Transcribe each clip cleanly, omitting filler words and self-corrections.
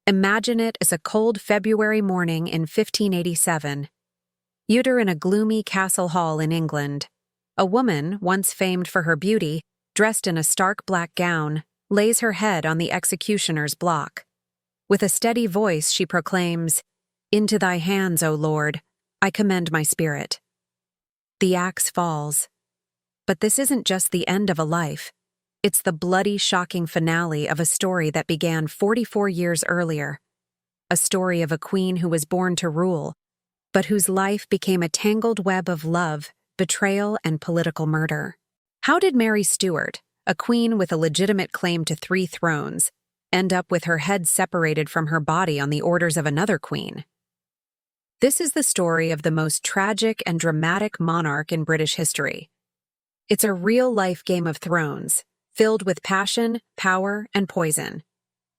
Imagine it as a cold February morning in 1587. You're in a gloomy castle hall in England. A woman, once famed for her beauty, dressed in a stark black gown, lays her head on the executioner's block. With a steady voice she proclaims, "Into thy hands, O Lord, I commend my spirit." The axe falls. But this isn't just the end of a life. It's the bloody, shocking finale of a story that began 44 years earlier. A story of a queen who was born to rule, but whose life became a tangled web of love, betrayal, and political murder. How did Mary Stuart, a queen with a legitimate claim to 3 thrones, end up with her head separated from her body on the orders of another queen? This is the story of the most tragic and dramatic monarch in British history. It's a real-life Game of Thrones, filled with passion, power, and poison.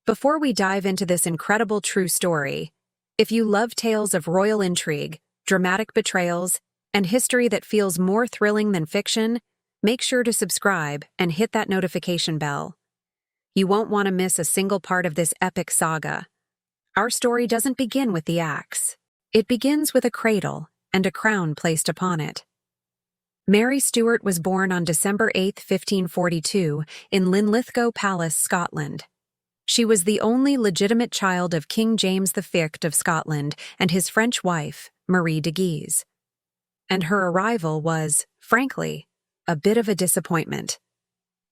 Before we dive into this incredible true story, if you love tales of royal intrigue, dramatic betrayals, and history that feels more thrilling than fiction, make sure to subscribe and hit that notification bell. You won't want to miss a single part of this epic saga. Our story doesn't begin with the axe. It begins with a cradle and a crown placed upon it. Mary Stuart was born on December 8, 1542, in Linlithgow Palace, Scotland. She was the only legitimate child of King James V of Scotland and his French wife, Marie de Guise. And her arrival was, frankly, a bit of a disappointment.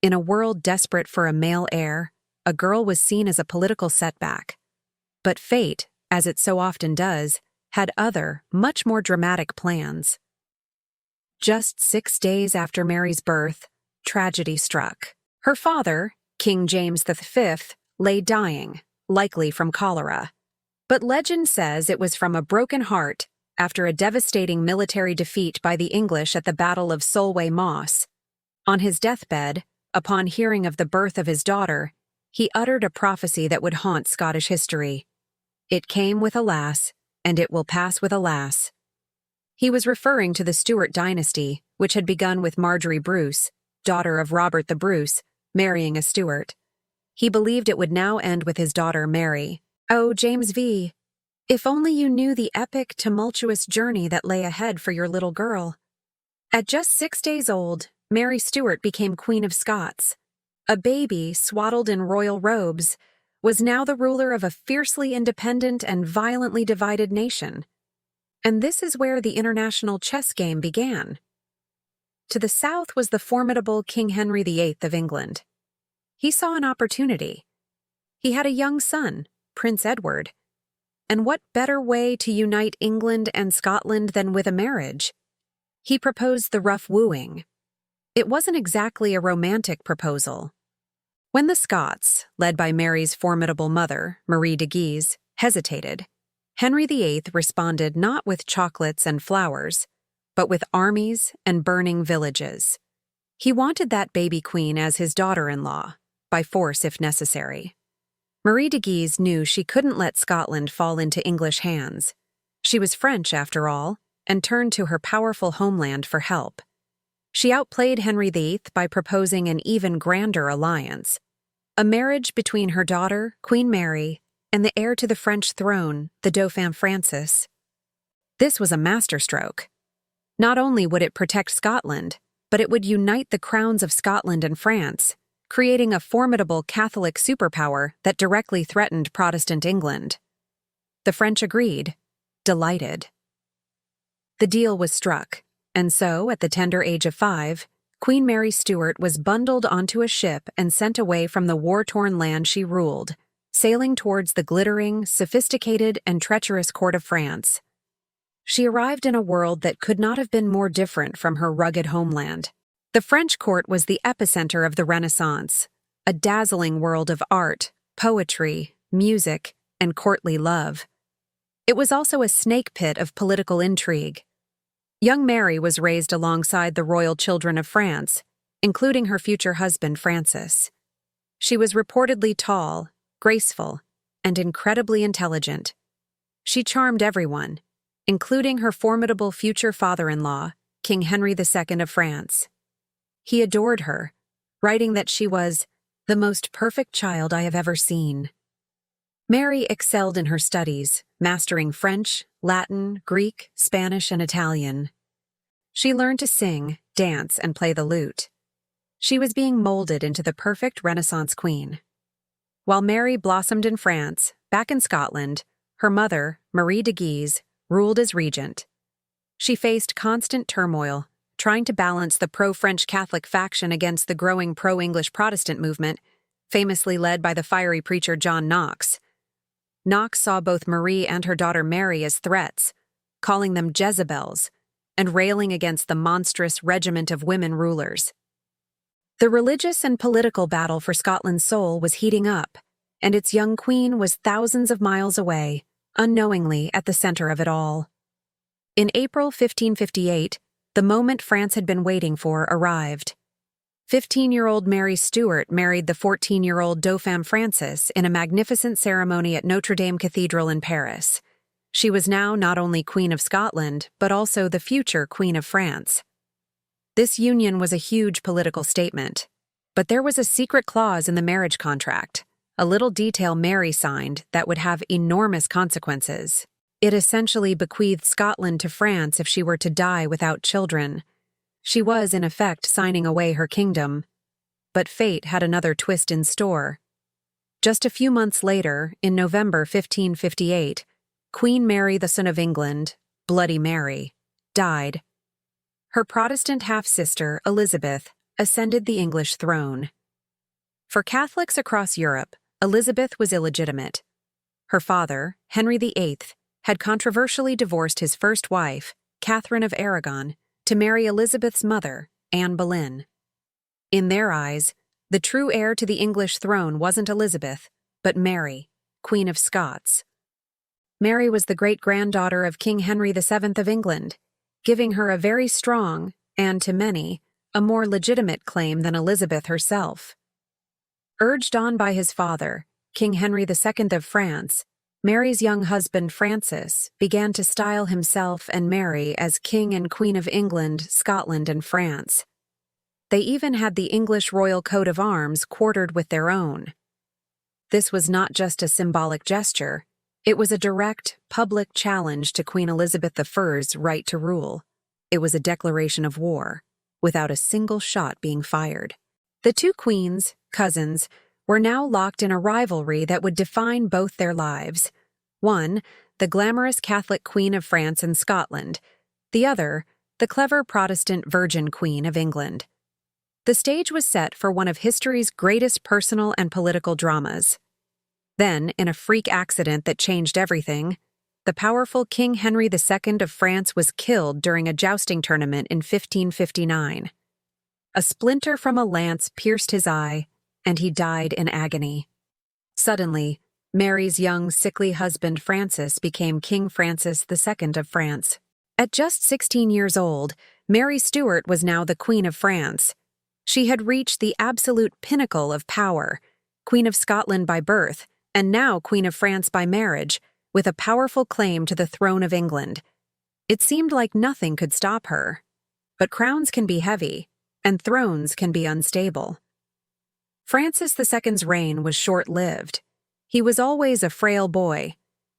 In a world desperate for a male heir, a girl was seen as a political setback. But fate, as it so often does, had other, much more dramatic plans. Just 6 days after Mary's birth, tragedy struck. Her father, King James V, lay dying, likely from cholera. But legend says it was from a broken heart after a devastating military defeat by the English at the Battle of Solway Moss. On his deathbed, upon hearing of the birth of his daughter, he uttered a prophecy that would haunt Scottish history. It came with a lass, and it will pass with a lass. He was referring to the Stuart dynasty, which had begun with Marjorie Bruce, daughter of Robert the Bruce, marrying a Stuart. He believed it would now end with his daughter Mary. Oh, James V., if only you knew the epic, tumultuous journey that lay ahead for your little girl. At just 6 days old, Mary Stuart became Queen of Scots. A baby, swaddled in royal robes, was now the ruler of a fiercely independent and violently divided nation. And this is where the international chess game began. To the south was the formidable King Henry VIII of England. He saw an opportunity. He had a young son, Prince Edward. And what better way to unite England and Scotland than with a marriage? He proposed the rough wooing. It wasn't exactly a romantic proposal. When the Scots, led by Mary's formidable mother, Marie de Guise, hesitated, Henry VIII responded not with chocolates and flowers, but with armies and burning villages. He wanted that baby queen as his daughter-in-law, by force if necessary. Marie de Guise knew she couldn't let Scotland fall into English hands. She was French, after all, and turned to her powerful homeland for help. She outplayed Henry VIII by proposing an even grander alliance, a marriage between her daughter, Queen Mary, and the heir to the French throne, the Dauphin Francis. This was a masterstroke. Not only would it protect Scotland, but it would unite the crowns of Scotland and France, creating a formidable Catholic superpower that directly threatened Protestant England. The French agreed, delighted. The deal was struck, and so, at the tender age of 5, Queen Mary Stuart was bundled onto a ship and sent away from the war-torn land she ruled, sailing towards the glittering, sophisticated, and treacherous court of France. She arrived in a world that could not have been more different from her rugged homeland. The French court was the epicenter of the Renaissance, a dazzling world of art, poetry, music, and courtly love. It was also a snake pit of political intrigue. Young Mary was raised alongside the royal children of France, including her future husband Francis. She was reportedly tall, graceful, and incredibly intelligent. She charmed everyone, including her formidable future father-in-law, King Henry II of France. He adored her, writing that she was the most perfect child I have ever seen. Mary excelled in her studies, mastering French, Latin, Greek, Spanish, and Italian. She learned to sing, dance, and play the lute. She was being molded into the perfect Renaissance queen. While Mary blossomed in France, back in Scotland, her mother, Marie de Guise, ruled as regent. She faced constant turmoil, trying to balance the pro-French Catholic faction against the growing pro-English Protestant movement, famously led by the fiery preacher John Knox. Knox saw both Marie and her daughter Mary as threats, calling them Jezebels, and railing against the monstrous regiment of women rulers. The religious and political battle for Scotland's soul was heating up, and its young queen was thousands of miles away, unknowingly at the center of it all. In April 1558, the moment France had been waiting for arrived. 15-year-old Mary Stuart married the 14-year-old Dauphin Francis in a magnificent ceremony at Notre Dame Cathedral in Paris. She was now not only Queen of Scotland, but also the future Queen of France. This union was a huge political statement, but there was a secret clause in the marriage contract, a little detail Mary signed that would have enormous consequences. It essentially bequeathed Scotland to France if she were to die without children. She was, in effect, signing away her kingdom. But fate had another twist in store. Just a few months later, in November 1558, Queen Mary, the Son of England, Bloody Mary, died. Her Protestant half-sister, Elizabeth, ascended the English throne. For Catholics across Europe, Elizabeth was illegitimate. Her father, Henry VIII, had controversially divorced his first wife, Catherine of Aragon, to marry Elizabeth's mother, Anne Boleyn. In their eyes, the true heir to the English throne wasn't Elizabeth, but Mary, Queen of Scots. Mary was the great-granddaughter of King Henry VII of England, giving her a very strong, and to many, a more legitimate claim than Elizabeth herself. Urged on by his father, King Henry II of France, Mary's young husband Francis began to style himself and Mary as King and Queen of England, Scotland, and France. They even had the English royal coat of arms quartered with their own. This was not just a symbolic gesture, it was a direct, public challenge to Queen Elizabeth I's right to rule. It was a declaration of war, without a single shot being fired. The two queens, cousins, were now locked in a rivalry that would define both their lives. One, the glamorous Catholic Queen of France and Scotland. The other, the clever Protestant Virgin Queen of England. The stage was set for one of history's greatest personal and political dramas. Then, in a freak accident that changed everything, the powerful King Henry II of France was killed during a jousting tournament in 1559. A splinter from a lance pierced his eye, and he died in agony. Suddenly, Mary's young, sickly husband Francis became King Francis II of France. At just 16 years old, Mary Stuart was now the Queen of France. She had reached the absolute pinnacle of power, Queen of Scotland by birth, and now Queen of France by marriage, with a powerful claim to the throne of England. It seemed like nothing could stop her. But crowns can be heavy, and thrones can be unstable. Francis II's reign was short-lived. He was always a frail boy,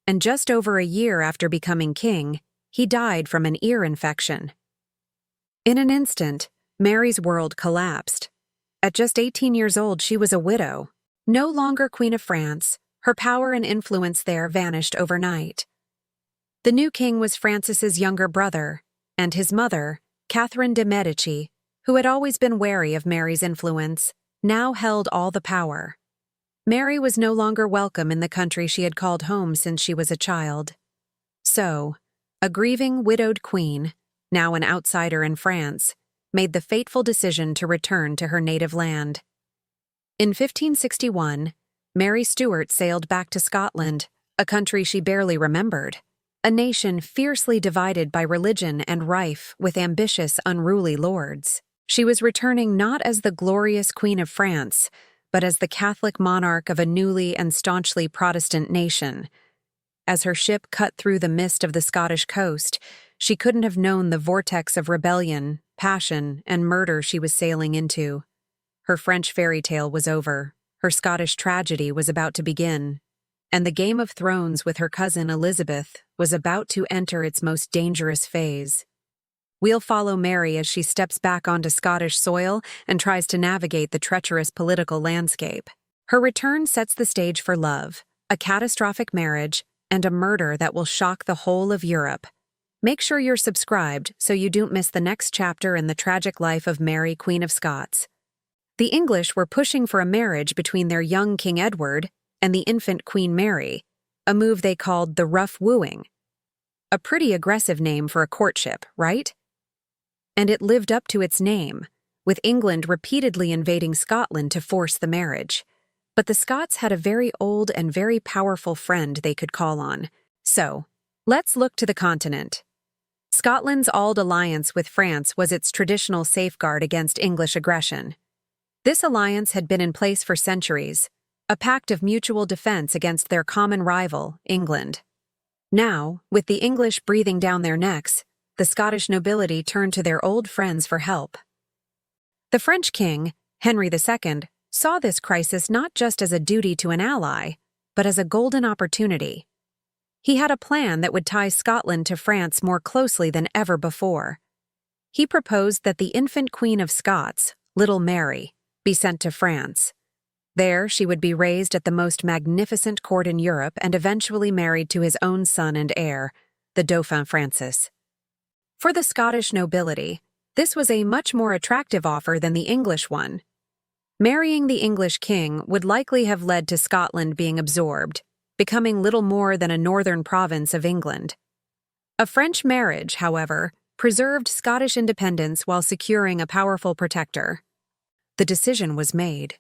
and just over a year after becoming king, he died from an ear infection. In an instant, Mary's world collapsed. At just 18 years old, she was a widow. No longer Queen of France, her power and influence there vanished overnight. The new king was Francis's younger brother, and his mother, Catherine de' Medici, who had always been wary of Mary's influence, now held all the power. Mary was no longer welcome in the country she had called home since she was a child. So, a grieving, widowed queen, now an outsider in France, made the fateful decision to return to her native land. In 1561, Mary Stuart sailed back to Scotland, a country she barely remembered, a nation fiercely divided by religion and rife with ambitious, unruly lords. She was returning not as the glorious Queen of France, but as the Catholic monarch of a newly and staunchly Protestant nation. As her ship cut through the mist of the Scottish coast, she couldn't have known the vortex of rebellion, passion, and murder she was sailing into. Her French fairy tale was over. Her Scottish tragedy was about to begin. and the Game of Thrones with her cousin Elizabeth was about to enter its most dangerous phase. We'll follow Mary as she steps back onto Scottish soil and tries to navigate the treacherous political landscape. Her return sets the stage for love, a catastrophic marriage, and a murder that will shock the whole of Europe. Make sure you're subscribed so you don't miss the next chapter in the tragic life of Mary, Queen of Scots. The English were pushing for a marriage between their young King Edward and the infant Queen Mary, a move they called the rough wooing. A pretty aggressive name for a courtship, right? And it lived up to its name, with England repeatedly invading Scotland to force the marriage. But the Scots had a very old and very powerful friend they could call on. So, let's look to the continent. Scotland's auld alliance with France was its traditional safeguard against English aggression. This alliance had been in place for centuries, a pact of mutual defense against their common rival, England. Now, with the English breathing down their necks, the Scottish nobility turned to their old friends for help. The French king, Henry II, saw this crisis not just as a duty to an ally, but as a golden opportunity. He had a plan that would tie Scotland to France more closely than ever before. He proposed that the infant Queen of Scots, little Mary, be sent to France. There, she would be raised at the most magnificent court in Europe and eventually married to his own son and heir, the Dauphin Francis. For the Scottish nobility, this was a much more attractive offer than the English one. Marrying the English king would likely have led to Scotland being absorbed, becoming little more than a northern province of England. A French marriage, however, preserved Scottish independence while securing a powerful protector. The decision was made.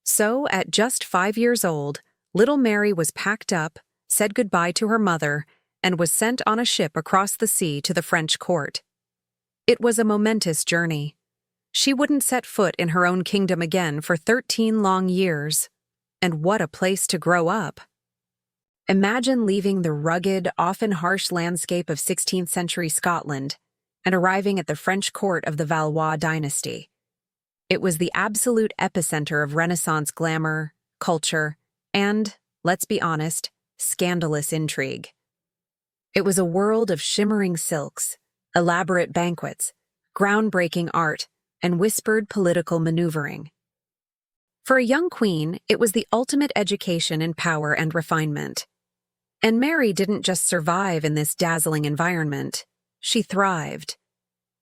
So, at just 5 years old, little Mary was packed up, said goodbye to her mother, and was sent on a ship across the sea to the French court. It was a momentous journey. She wouldn't set foot in her own kingdom again for 13 long years. And what a place to grow up! Imagine leaving the rugged, often harsh landscape of 16th century Scotland and arriving at the French court of the Valois dynasty. It was the absolute epicenter of Renaissance glamour, culture, and, let's be honest, scandalous intrigue. It was a world of shimmering silks, elaborate banquets, groundbreaking art, and whispered political maneuvering. For a young queen, it was the ultimate education in power and refinement. And Mary didn't just survive in this dazzling environment, she thrived.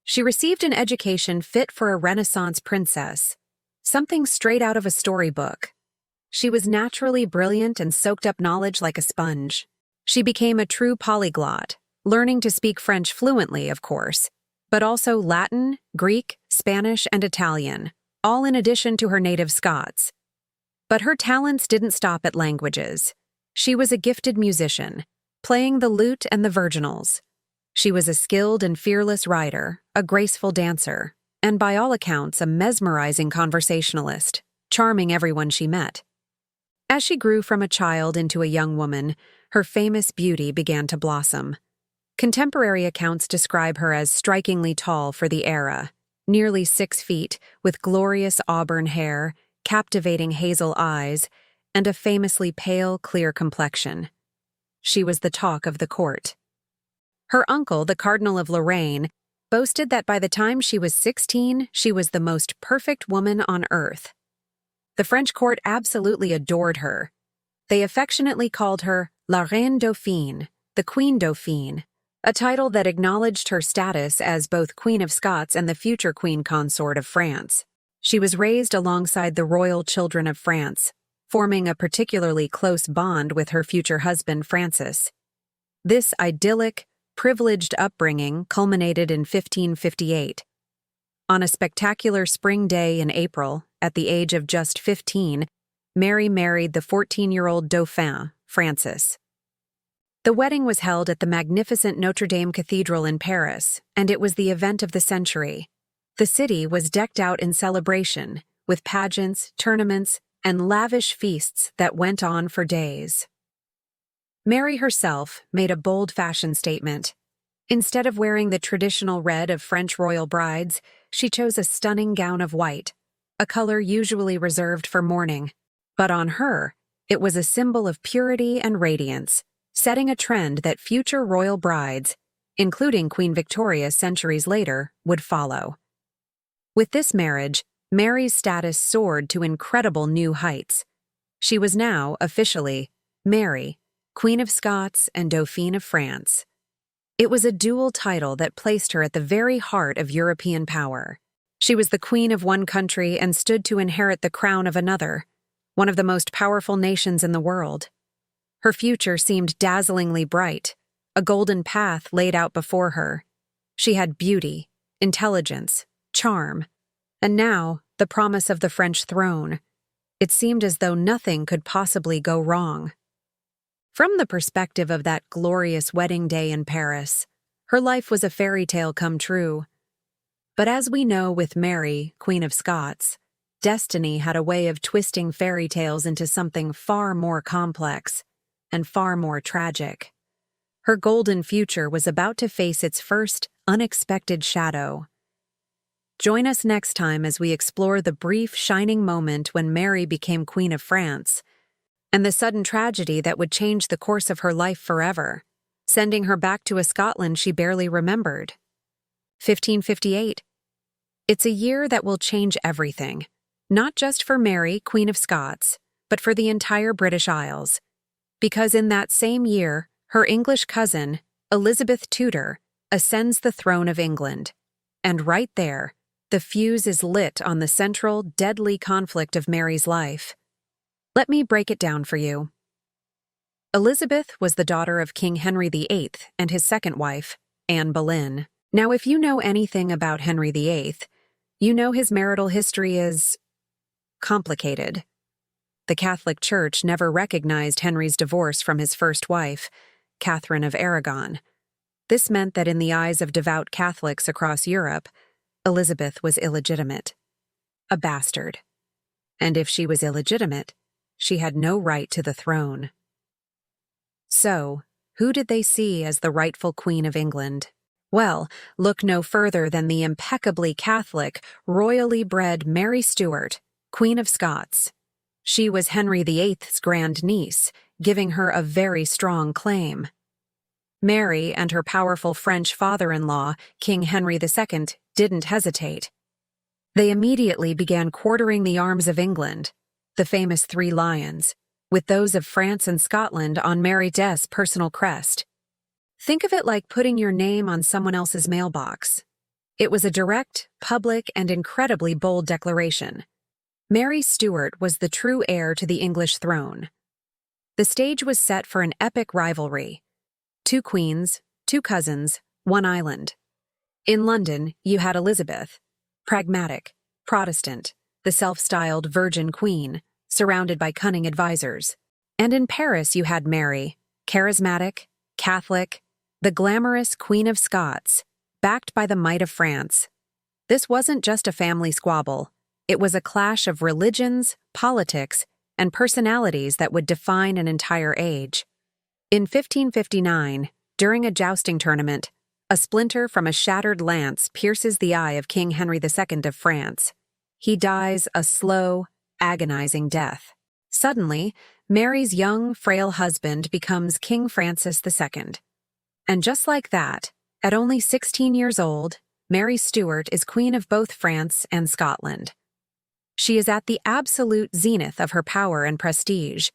She received an education fit for a Renaissance princess, something straight out of a storybook. She was naturally brilliant and soaked up knowledge like a sponge. She became a true polyglot, learning to speak French fluently, of course, but also Latin, Greek, Spanish, and Italian, all in addition to her native Scots. But her talents didn't stop at languages. She was a gifted musician, playing the lute and the virginals. She was a skilled and fearless writer, a graceful dancer, and by all accounts a mesmerizing conversationalist, charming everyone she met. As she grew from a child into a young woman, her famous beauty began to blossom. Contemporary accounts describe her as strikingly tall for the era, nearly 6 feet, with glorious auburn hair, captivating hazel eyes, and a famously pale, clear complexion. She was the talk of the court. Her uncle, the Cardinal of Lorraine, boasted that by the time she was 16, she was the most perfect woman on earth. The French court absolutely adored her. They affectionately called her La Reine Dauphine, the Queen Dauphine, a title that acknowledged her status as both Queen of Scots and the future Queen Consort of France. She was raised alongside the royal children of France, forming a particularly close bond with her future husband Francis. This idyllic, privileged upbringing culminated in 1558. On a spectacular spring day in April, at the age of just 15, Mary married the 14-year-old Dauphin, Francis. The wedding was held at the magnificent Notre Dame Cathedral in Paris, and it was the event of the century. The city was decked out in celebration, with pageants, tournaments, and lavish feasts that went on for days. Mary herself made a bold fashion statement. Instead of wearing the traditional red of French royal brides, she chose a stunning gown of white, a color usually reserved for mourning. But on her, It was a symbol of purity and radiance, setting a trend that future royal brides, including Queen Victoria centuries later, would follow. With this marriage, Mary's status soared to incredible new heights. She was now, officially, Mary, Queen of Scots and Dauphine of France. It was a dual title that placed her at the very heart of European power. She was the queen of one country and stood to inherit the crown of another, one of the most powerful nations in the world. Her future seemed dazzlingly bright, a golden path laid out before her. She had beauty, intelligence, charm, and now the promise of the French throne. It seemed as though nothing could possibly go wrong. From the perspective of that glorious wedding day in Paris, her life was a fairy tale come true. But as we know with Mary, Queen of Scots, destiny had a way of twisting fairy tales into something far more complex and far more tragic. Her golden future was about to face its first unexpected shadow. Join us next time as we explore the brief, shining moment when Mary became Queen of France, and the sudden tragedy that would change the course of her life forever, sending her back to a Scotland she barely remembered. 1558. It's a year that will change everything, not just for Mary, Queen of Scots, but for the entire British Isles. Because in that same year, her English cousin, Elizabeth Tudor, ascends the throne of England. And right there, the fuse is lit on the central, deadly conflict of Mary's life. Let me break it down for you. Elizabeth was the daughter of King Henry VIII and his second wife, Anne Boleyn. Now, if you know anything about Henry VIII, you know his marital history is complicated. The Catholic Church never recognized Henry's divorce from his first wife, Catherine of Aragon. This meant that in the eyes of devout Catholics across Europe, Elizabeth was illegitimate, a bastard. And if she was illegitimate, she had no right to the throne. So, who did they see as the rightful Queen of England? Well, look no further than the impeccably Catholic, royally bred Mary Stuart, Queen of Scots. She was Henry VIII's grandniece, giving her a very strong claim. Mary and her powerful French father-in-law, King Henry II, didn't hesitate. They immediately began quartering the arms of England, the famous Three Lions, with those of France and Scotland on Mary Stuart's personal crest. Think of it like putting your name on someone else's mailbox. It was a direct, public, and incredibly bold declaration. Mary Stuart was the true heir to the English throne. The stage was set for an epic rivalry. 2 queens, 2 cousins, 1 island. In London, you had Elizabeth, pragmatic, Protestant, the self-styled Virgin Queen, surrounded by cunning advisors. And in Paris you had Mary, charismatic, Catholic, the glamorous Queen of Scots, backed by the might of France. This wasn't just a family squabble. It was a clash of religions, politics, and personalities that would define an entire age. In 1559, during a jousting tournament, a splinter from a shattered lance pierces the eye of King Henry II of France. He dies a slow, agonizing death. Suddenly, Mary's young, frail husband becomes King Francis II. And just like that, at only 16 years old, Mary Stuart is Queen of both France and Scotland. She is at the absolute zenith of her power and prestige.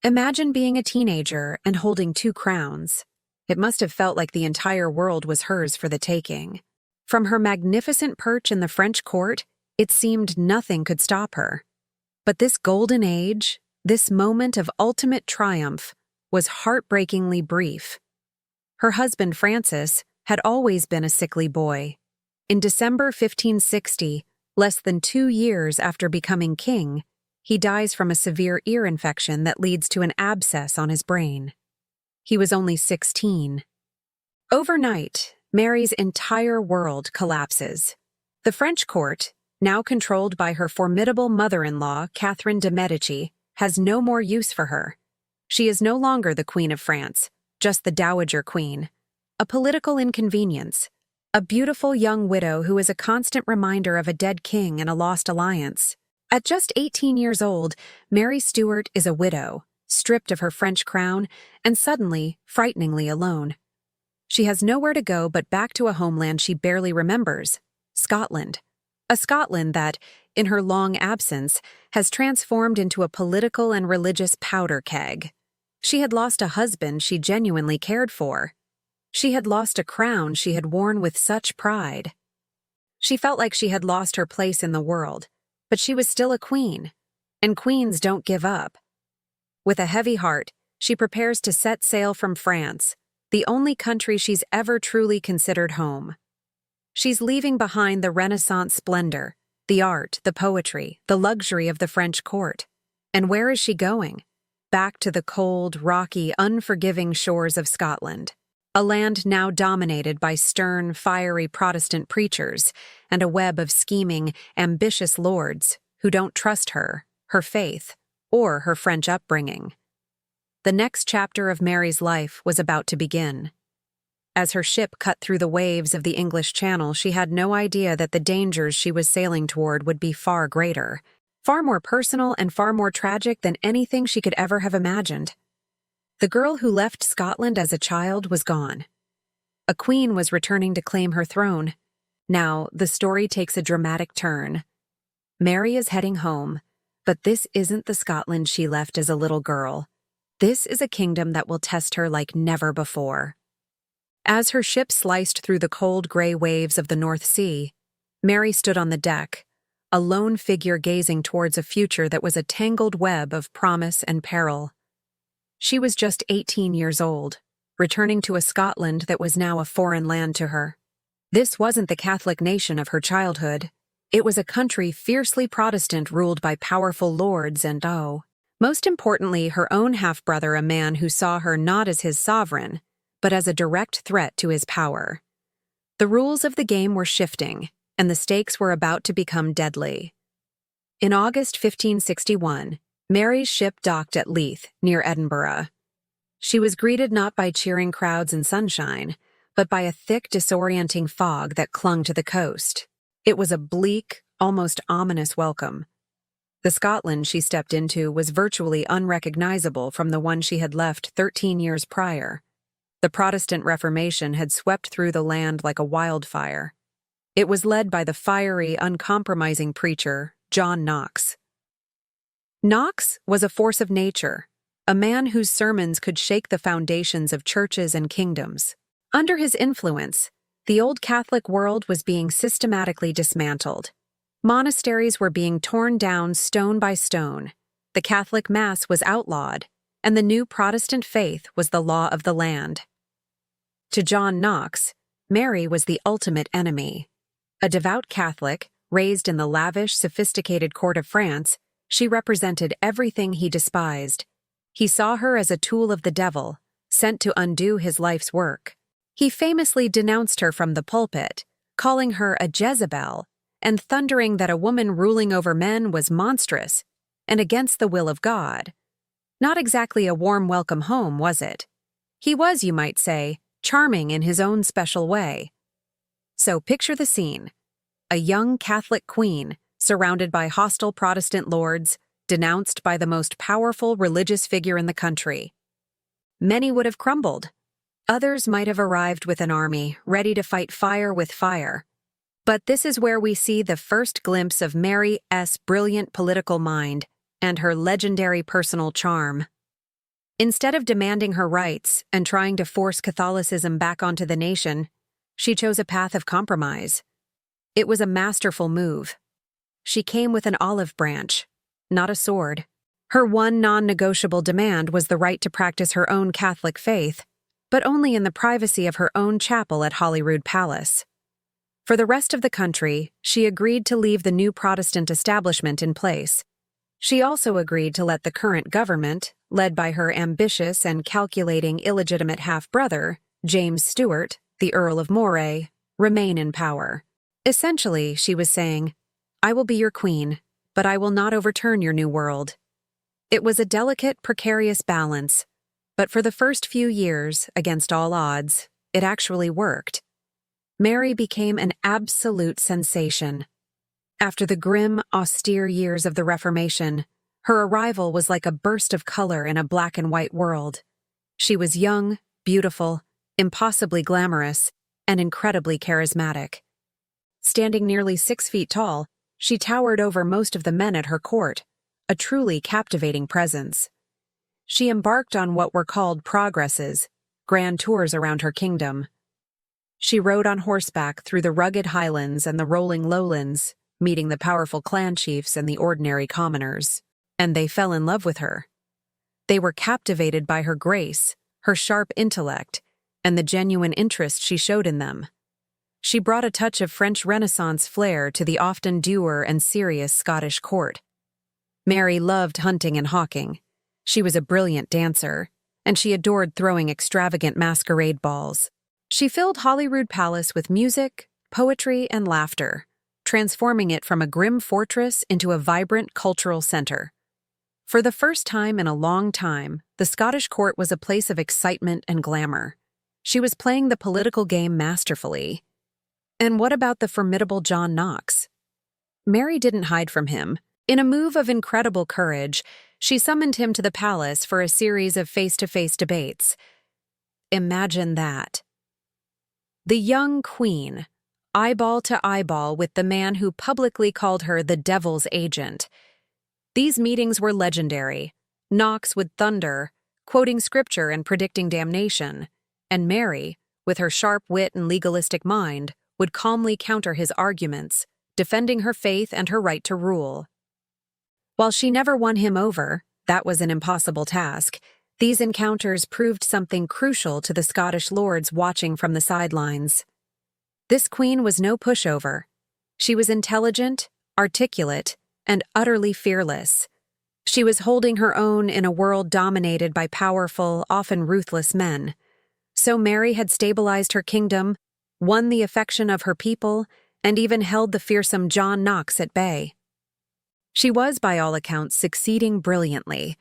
Imagine being a teenager and holding 2 crowns. It must have felt like the entire world was hers for the taking. From her magnificent perch in the French court, it seemed nothing could stop her. But this golden age, this moment of ultimate triumph, was heartbreakingly brief. Her husband Francis had always been a sickly boy. In December 1560, less than 2 years after becoming king, he dies from a severe ear infection that leads to an abscess on his brain. He was only 16. Overnight, Mary's entire world collapses. The French court, now controlled by her formidable mother-in-law, Catherine de' Medici, has no more use for her. She is no longer the Queen of France, just the Dowager Queen, a political inconvenience, a beautiful young widow who is a constant reminder of a dead king and a lost alliance. At just 18 years old, Mary Stuart is a widow, stripped of her French crown, and suddenly, frighteningly alone. She has nowhere to go but back to a homeland she barely remembers, Scotland. A Scotland that, in her long absence, has transformed into a political and religious powder keg. She had lost a husband she genuinely cared for. She had lost a crown she had worn with such pride. She felt like she had lost her place in the world, but she was still a queen, and queens don't give up. With a heavy heart, she prepares to set sail from France, the only country she's ever truly considered home. She's leaving behind the Renaissance splendor, the art, the poetry, the luxury of the French court. And where is she going? Back to the cold, rocky, unforgiving shores of Scotland. A land now dominated by stern, fiery Protestant preachers and a web of scheming, ambitious lords who don't trust her, her faith, or her French upbringing. The next chapter of Mary's life was about to begin. As her ship cut through the waves of the English Channel, she had no idea that the dangers she was sailing toward would be far greater, far more personal and far more tragic than anything she could ever have imagined. The girl who left Scotland as a child was gone. A queen was returning to claim her throne. Now, the story takes a dramatic turn. Mary is heading home, but this isn't the Scotland she left as a little girl. This is a kingdom that will test her like never before. As her ship sliced through the cold gray waves of the North Sea, Mary stood on the deck, a lone figure gazing towards a future that was a tangled web of promise and peril. She was just 18 years old, returning to a Scotland that was now a foreign land to her. This wasn't the Catholic nation of her childhood. It was a country fiercely Protestant ruled by powerful lords and, most importantly, her own half-brother, a man who saw her not as his sovereign, but as a direct threat to his power. The rules of the game were shifting, and the stakes were about to become deadly. In August 1561, Mary's ship docked at Leith, near Edinburgh. She was greeted not by cheering crowds and sunshine, but by a thick, disorienting fog that clung to the coast. It was a bleak, almost ominous welcome. The Scotland she stepped into was virtually unrecognizable from the one she had left 13 years prior. The Protestant Reformation had swept through the land like a wildfire. It was led by the fiery, uncompromising preacher, John Knox. Knox was a force of nature, a man whose sermons could shake the foundations of churches and kingdoms. Under his influence, the old Catholic world was being systematically dismantled. Monasteries were being torn down stone by stone, the Catholic Mass was outlawed, and the new Protestant faith was the law of the land. To John Knox, Mary was the ultimate enemy. A devout Catholic, raised in the lavish, sophisticated court of France, she represented everything he despised. He saw her as a tool of the devil, sent to undo his life's work. He famously denounced her from the pulpit, calling her a Jezebel, and thundering that a woman ruling over men was monstrous and against the will of God. Not exactly a warm welcome home, was it? He was, you might say, charming in his own special way. So picture the scene. A young Catholic queen, surrounded by hostile Protestant lords, denounced by the most powerful religious figure in the country. Many would have crumbled. Others might have arrived with an army, ready to fight fire with fire. But this is where we see the first glimpse of Mary's brilliant political mind and her legendary personal charm. Instead of demanding her rights and trying to force Catholicism back onto the nation, she chose a path of compromise. It was a masterful move. She came with an olive branch, not a sword. Her one non-negotiable demand was the right to practice her own Catholic faith, but only in the privacy of her own chapel at Holyrood Palace. For the rest of the country, she agreed to leave the new Protestant establishment in place. She also agreed to let the current government, led by her ambitious and calculating illegitimate half-brother, James Stuart, the Earl of Moray, remain in power. Essentially, she was saying, "I will be your queen, but I will not overturn your new world." It was a delicate, precarious balance, but for the first few years, against all odds, it actually worked. Mary became an absolute sensation. After the grim, austere years of the Reformation, her arrival was like a burst of color in a black and white world. She was young, beautiful, impossibly glamorous, and incredibly charismatic. Standing nearly 6 feet tall, she towered over most of the men at her court, a truly captivating presence. She embarked on what were called progresses, grand tours around her kingdom. She rode on horseback through the rugged highlands and the rolling lowlands, meeting the powerful clan chiefs and the ordinary commoners, and they fell in love with her. They were captivated by her grace, her sharp intellect, and the genuine interest she showed in them. She brought a touch of French Renaissance flair to the often dour and serious Scottish court. Mary loved hunting and hawking. She was a brilliant dancer, and she adored throwing extravagant masquerade balls. She filled Holyrood Palace with music, poetry, and laughter, transforming it from a grim fortress into a vibrant cultural center. For the first time in a long time, the Scottish court was a place of excitement and glamour. She was playing the political game masterfully. And what about the formidable John Knox? Mary didn't hide from him. In a move of incredible courage, she summoned him to the palace for a series of face-to-face debates. Imagine that. The young queen, eyeball to eyeball with the man who publicly called her the devil's agent. These meetings were legendary. Knox would thunder, quoting scripture and predicting damnation, and Mary, with her sharp wit and legalistic mind, would calmly counter his arguments, defending her faith and her right to rule. While she never won him over, that was an impossible task. These encounters proved something crucial to the Scottish lords watching from the sidelines. This queen was no pushover. She was intelligent, articulate, and utterly fearless. She was holding her own in a world dominated by powerful, often ruthless men. So Mary had stabilized her kingdom, won the affection of her people, and even held the fearsome John Knox at bay. She was, by all accounts, succeeding brilliantly.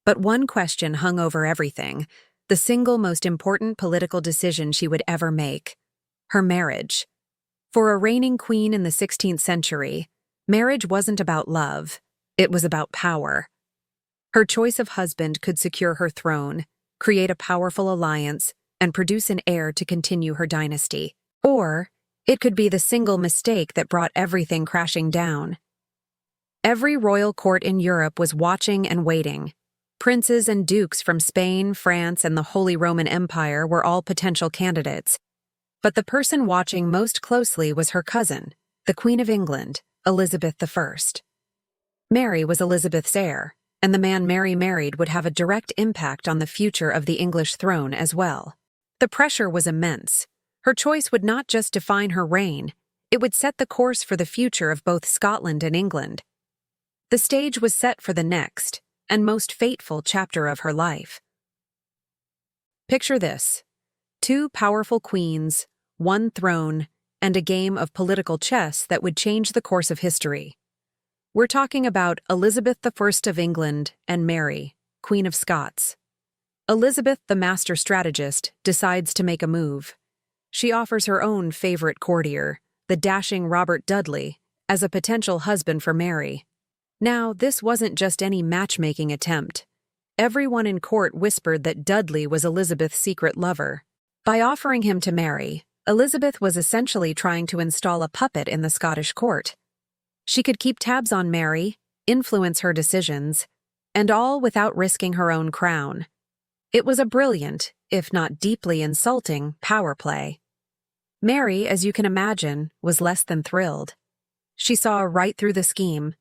But one question hung over everything, the single most important political decision she would ever make: her marriage. For a reigning queen in the 16th century, marriage wasn't about love, it was about power. Her choice of husband could secure her throne, create a powerful alliance, and produce an heir to continue her dynasty. Or it could be the single mistake that brought everything crashing down. Every royal court in Europe was watching and waiting. Princes and dukes from Spain, France, and the Holy Roman Empire were all potential candidates. But the person watching most closely was her cousin, the Queen of England, Elizabeth I. Mary was Elizabeth's heir, and the man Mary married would have a direct impact on the future of the English throne as well. The pressure was immense. Her choice would not just define her reign, it would set the course for the future of both Scotland and England. The stage was set for the next, and most fateful chapter of her life. Picture this: 2 powerful queens, 1 throne, and a game of political chess that would change the course of history. We're talking about Elizabeth I of England and Mary, Queen of Scots. Elizabeth, the master strategist, decides to make a move. She offers her own favorite courtier, the dashing Robert Dudley, as a potential husband for Mary. Now, this wasn't just any matchmaking attempt. Everyone in court whispered that Dudley was Elizabeth's secret lover. By offering him to Mary, Elizabeth was essentially trying to install a puppet in the Scottish court. She could keep tabs on Mary, influence her decisions, and all without risking her own crown. It was a brilliant, if not deeply insulting, power play. Mary, as you can imagine, was less than thrilled. She saw right through the scheme.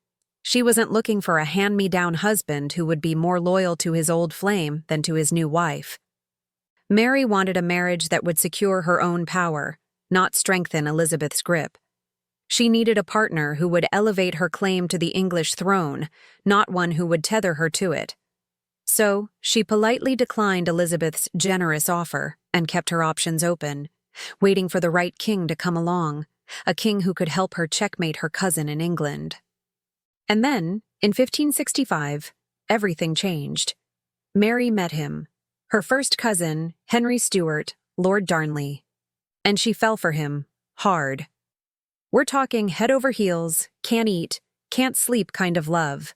She wasn't looking for a hand-me-down husband who would be more loyal to his old flame than to his new wife. Mary wanted a marriage that would secure her own power, not strengthen Elizabeth's grip. She needed a partner who would elevate her claim to the English throne, not one who would tether her to it. So, she politely declined Elizabeth's generous offer and kept her options open, waiting for the right king to come along, a king who could help her checkmate her cousin in England. And then, in 1565, everything changed. Mary met him, her first cousin, Henry Stuart, Lord Darnley, and she fell for him, hard. We're talking head over heels, can't eat, can't sleep kind of love.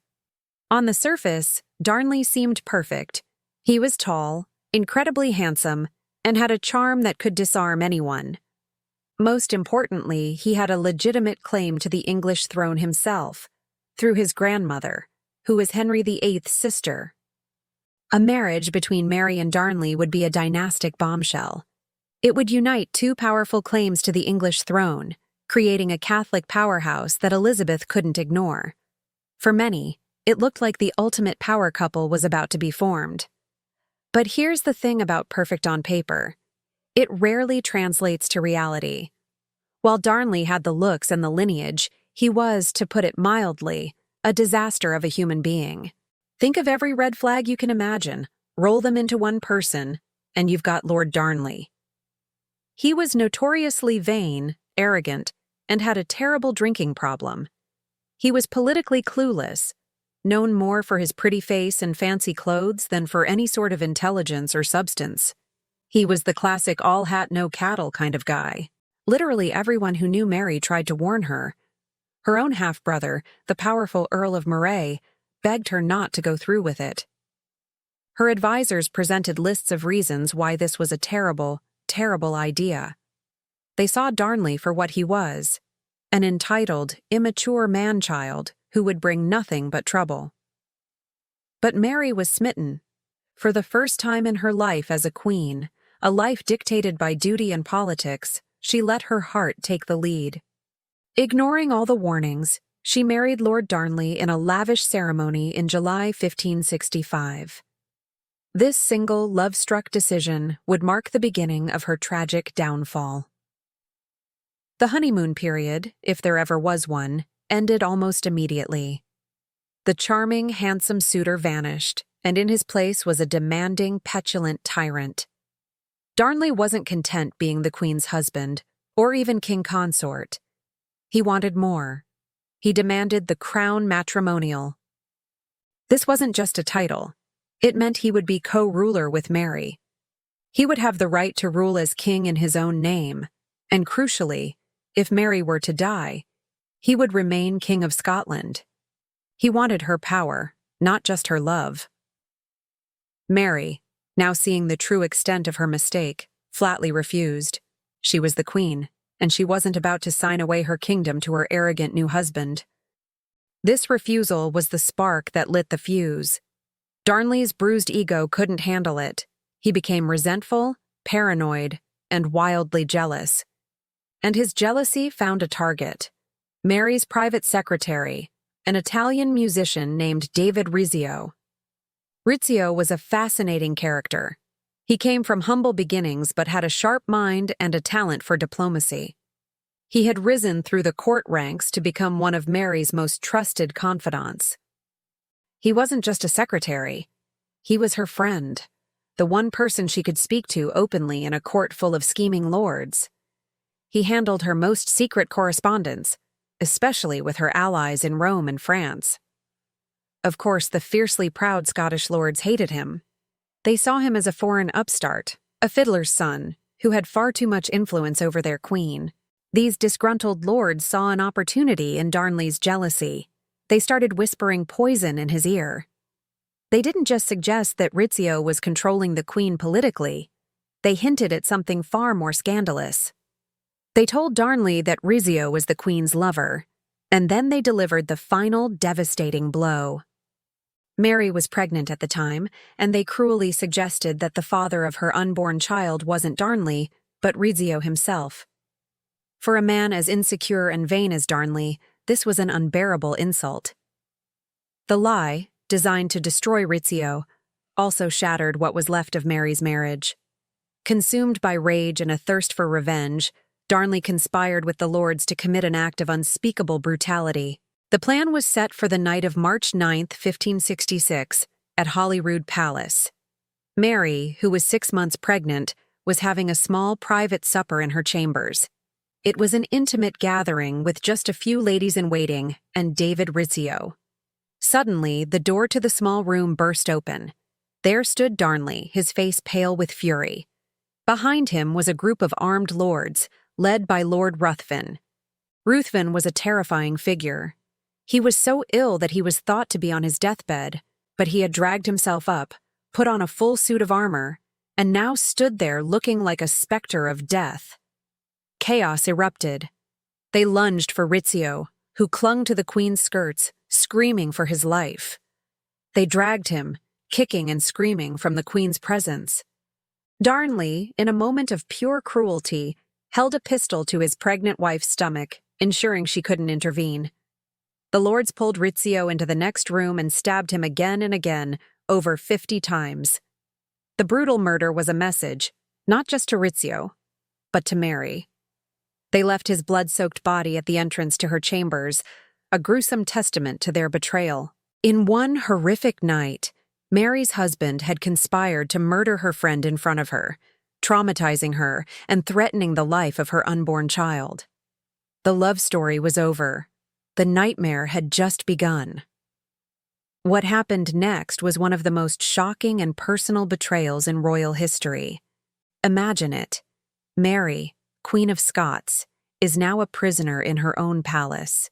On the surface, Darnley seemed perfect. He was tall, incredibly handsome, and had a charm that could disarm anyone. Most importantly, he had a legitimate claim to the English throne himself, through his grandmother, who was Henry VIII's sister. A marriage between Mary and Darnley would be a dynastic bombshell. It would unite two powerful claims to the English throne, creating a Catholic powerhouse that Elizabeth couldn't ignore. For many, it looked like the ultimate power couple was about to be formed. But here's the thing about perfect on paper. It rarely translates to reality. While Darnley had the looks and the lineage, he was, to put it mildly, a disaster of a human being. Think of every red flag you can imagine, roll them into one person, and you've got Lord Darnley. He was notoriously vain, arrogant, and had a terrible drinking problem. He was politically clueless, known more for his pretty face and fancy clothes than for any sort of intelligence or substance. He was the classic all hat no cattle kind of guy. Literally everyone who knew Mary tried to warn her. Her own half-brother, the powerful Earl of Moray, begged her not to go through with it. Her advisors presented lists of reasons why this was a terrible, terrible idea. They saw Darnley for what he was, an entitled, immature man-child who would bring nothing but trouble. But Mary was smitten. For the first time in her life as a queen, a life dictated by duty and politics, she let her heart take the lead. Ignoring all the warnings, she married Lord Darnley in a lavish ceremony in July 1565. This single, love-struck decision would mark the beginning of her tragic downfall. The honeymoon period, if there ever was one, ended almost immediately. The charming, handsome suitor vanished, and in his place was a demanding, petulant tyrant. Darnley wasn't content being the queen's husband, or even king consort. He wanted more. He demanded the crown matrimonial. This wasn't just a title. It meant he would be co-ruler with Mary. He would have the right to rule as king in his own name, and crucially, if Mary were to die, he would remain King of Scotland. He wanted her power, not just her love. Mary, now seeing the true extent of her mistake, flatly refused. She was the queen, and she wasn't about to sign away her kingdom to her arrogant new husband. This refusal was the spark that lit the fuse. Darnley's bruised ego couldn't handle it. He became resentful, paranoid, and wildly jealous. And his jealousy found a target. Mary's private secretary, an Italian musician named David Rizzio. Rizzio was a fascinating character. He came from humble beginnings but had a sharp mind and a talent for diplomacy. He had risen through the court ranks to become one of Mary's most trusted confidants. He wasn't just a secretary. He was her friend, the one person she could speak to openly in a court full of scheming lords. He handled her most secret correspondence, especially with her allies in Rome and France. Of course, the fiercely proud Scottish lords hated him. They saw him as a foreign upstart, a fiddler's son, who had far too much influence over their queen. These disgruntled lords saw an opportunity in Darnley's jealousy. They started whispering poison in his ear. They didn't just suggest that Rizzio was controlling the queen politically. They hinted at something far more scandalous. They told Darnley that Rizzio was the queen's lover, and then they delivered the final devastating blow. Mary was pregnant at the time, and they cruelly suggested that the father of her unborn child wasn't Darnley, but Rizzio himself. For a man as insecure and vain as Darnley, this was an unbearable insult. The lie, designed to destroy Rizzio, also shattered what was left of Mary's marriage. Consumed by rage and a thirst for revenge, Darnley conspired with the lords to commit an act of unspeakable brutality. The plan was set for the night of March 9, 1566, at Holyrood Palace. Mary, who was 6 months pregnant, was having a small private supper in her chambers. It was an intimate gathering with just a few ladies-in-waiting and David Rizzio. Suddenly, the door to the small room burst open. There stood Darnley, his face pale with fury. Behind him was a group of armed lords, led by Lord Ruthven. Ruthven was a terrifying figure. He was so ill that he was thought to be on his deathbed, but he had dragged himself up, put on a full suit of armor, and now stood there looking like a specter of death. Chaos erupted. They lunged for Rizzio, who clung to the queen's skirts, screaming for his life. They dragged him, kicking and screaming, from the queen's presence. Darnley, in a moment of pure cruelty, held a pistol to his pregnant wife's stomach, ensuring she couldn't intervene. The lords pulled Rizzio into the next room and stabbed him again and again, over 50 times. The brutal murder was a message, not just to Rizzio, but to Mary. They left his blood-soaked body at the entrance to her chambers, a gruesome testament to their betrayal. In one horrific night, Mary's husband had conspired to murder her friend in front of her, traumatizing her and threatening the life of her unborn child. The love story was over. The nightmare had just begun. What happened next was one of the most shocking and personal betrayals in royal history. Imagine it. Mary, Queen of Scots, is now a prisoner in her own palace.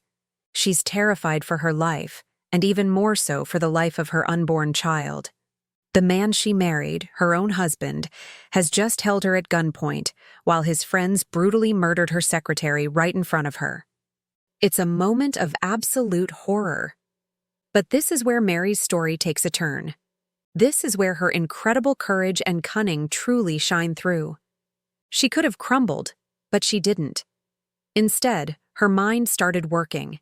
She's terrified for her life, and even more so for the life of her unborn child. The man she married, her own husband, has just held her at gunpoint while his friends brutally murdered her secretary right in front of her. It's a moment of absolute horror. But this is where Mary's story takes a turn. This is where her incredible courage and cunning truly shine through. She could have crumbled, but she didn't. Instead, her mind started working.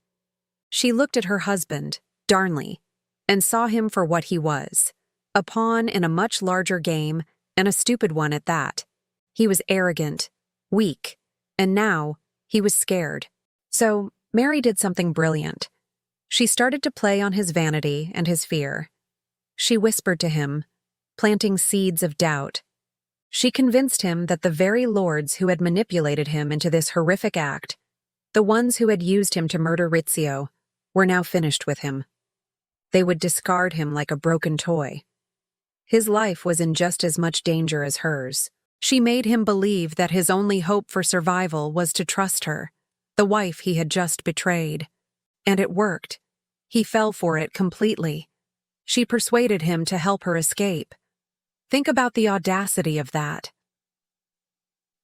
She looked at her husband, Darnley, and saw him for what he was, a pawn in a much larger game, and a stupid one at that. He was arrogant, weak, and now he was scared. So Mary did something brilliant. She started to play on his vanity and his fear. She whispered to him, planting seeds of doubt. She convinced him that the very lords who had manipulated him into this horrific act, the ones who had used him to murder Rizzio, were now finished with him. They would discard him like a broken toy. His life was in just as much danger as hers. She made him believe that his only hope for survival was to trust her, the wife he had just betrayed. And it worked. He fell for it completely. She persuaded him to help her escape. Think about the audacity of that.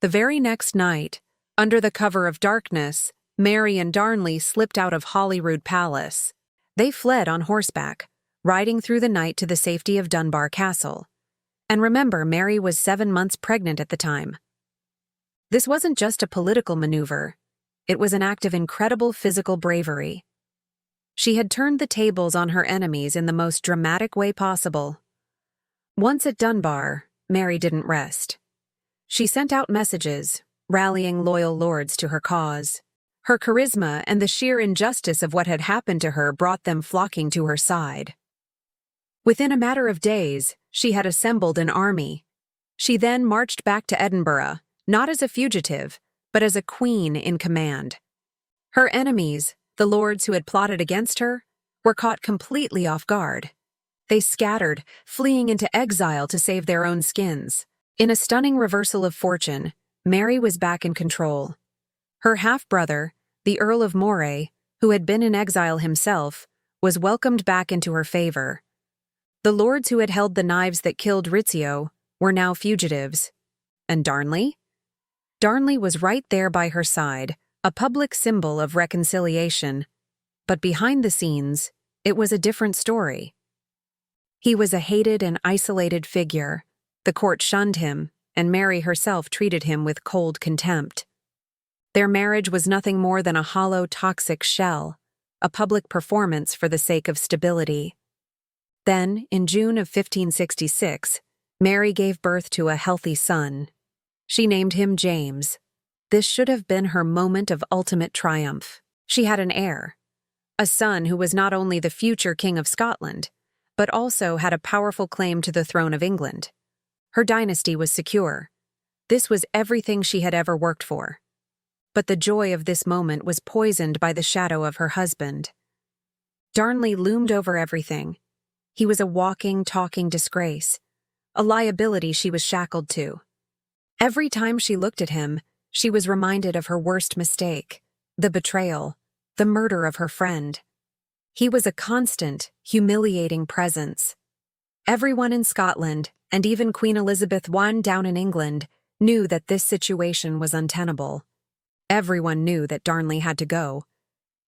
The very next night, under the cover of darkness, Mary and Darnley slipped out of Holyrood Palace. They fled on horseback, riding through the night to the safety of Dunbar Castle. And remember, Mary was 7 months pregnant at the time. This wasn't just a political maneuver. It was an act of incredible physical bravery. She had turned the tables on her enemies in the most dramatic way possible. Once at Dunbar, Mary didn't rest. She sent out messages, rallying loyal lords to her cause. Her charisma and the sheer injustice of what had happened to her brought them flocking to her side. Within a matter of days, she had assembled an army. She then marched back to Edinburgh, not as a fugitive, but as a queen in command. Her enemies, the lords who had plotted against her, were caught completely off guard. They scattered, fleeing into exile to save their own skins. In a stunning reversal of fortune, Mary was back in control. Her half-brother, the Earl of Moray, who had been in exile himself, was welcomed back into her favor. The lords who had held the knives that killed Rizzio were now fugitives. And Darnley? Darnley was right there by her side, a public symbol of reconciliation. But behind the scenes, it was a different story. He was a hated and isolated figure. The court shunned him, and Mary herself treated him with cold contempt. Their marriage was nothing more than a hollow, toxic shell, a public performance for the sake of stability. Then, in June of 1566, Mary gave birth to a healthy son. She named him James. This should have been her moment of ultimate triumph. She had an heir, a son who was not only the future King of Scotland, but also had a powerful claim to the throne of England. Her dynasty was secure. This was everything she had ever worked for. But the joy of this moment was poisoned by the shadow of her husband. Darnley loomed over everything. He was a walking, talking disgrace, a liability she was shackled to. Every time she looked at him, she was reminded of her worst mistake, the betrayal, the murder of her friend. He was a constant, humiliating presence. Everyone in Scotland, and even Queen Elizabeth I down in England, knew that this situation was untenable. Everyone knew that Darnley had to go.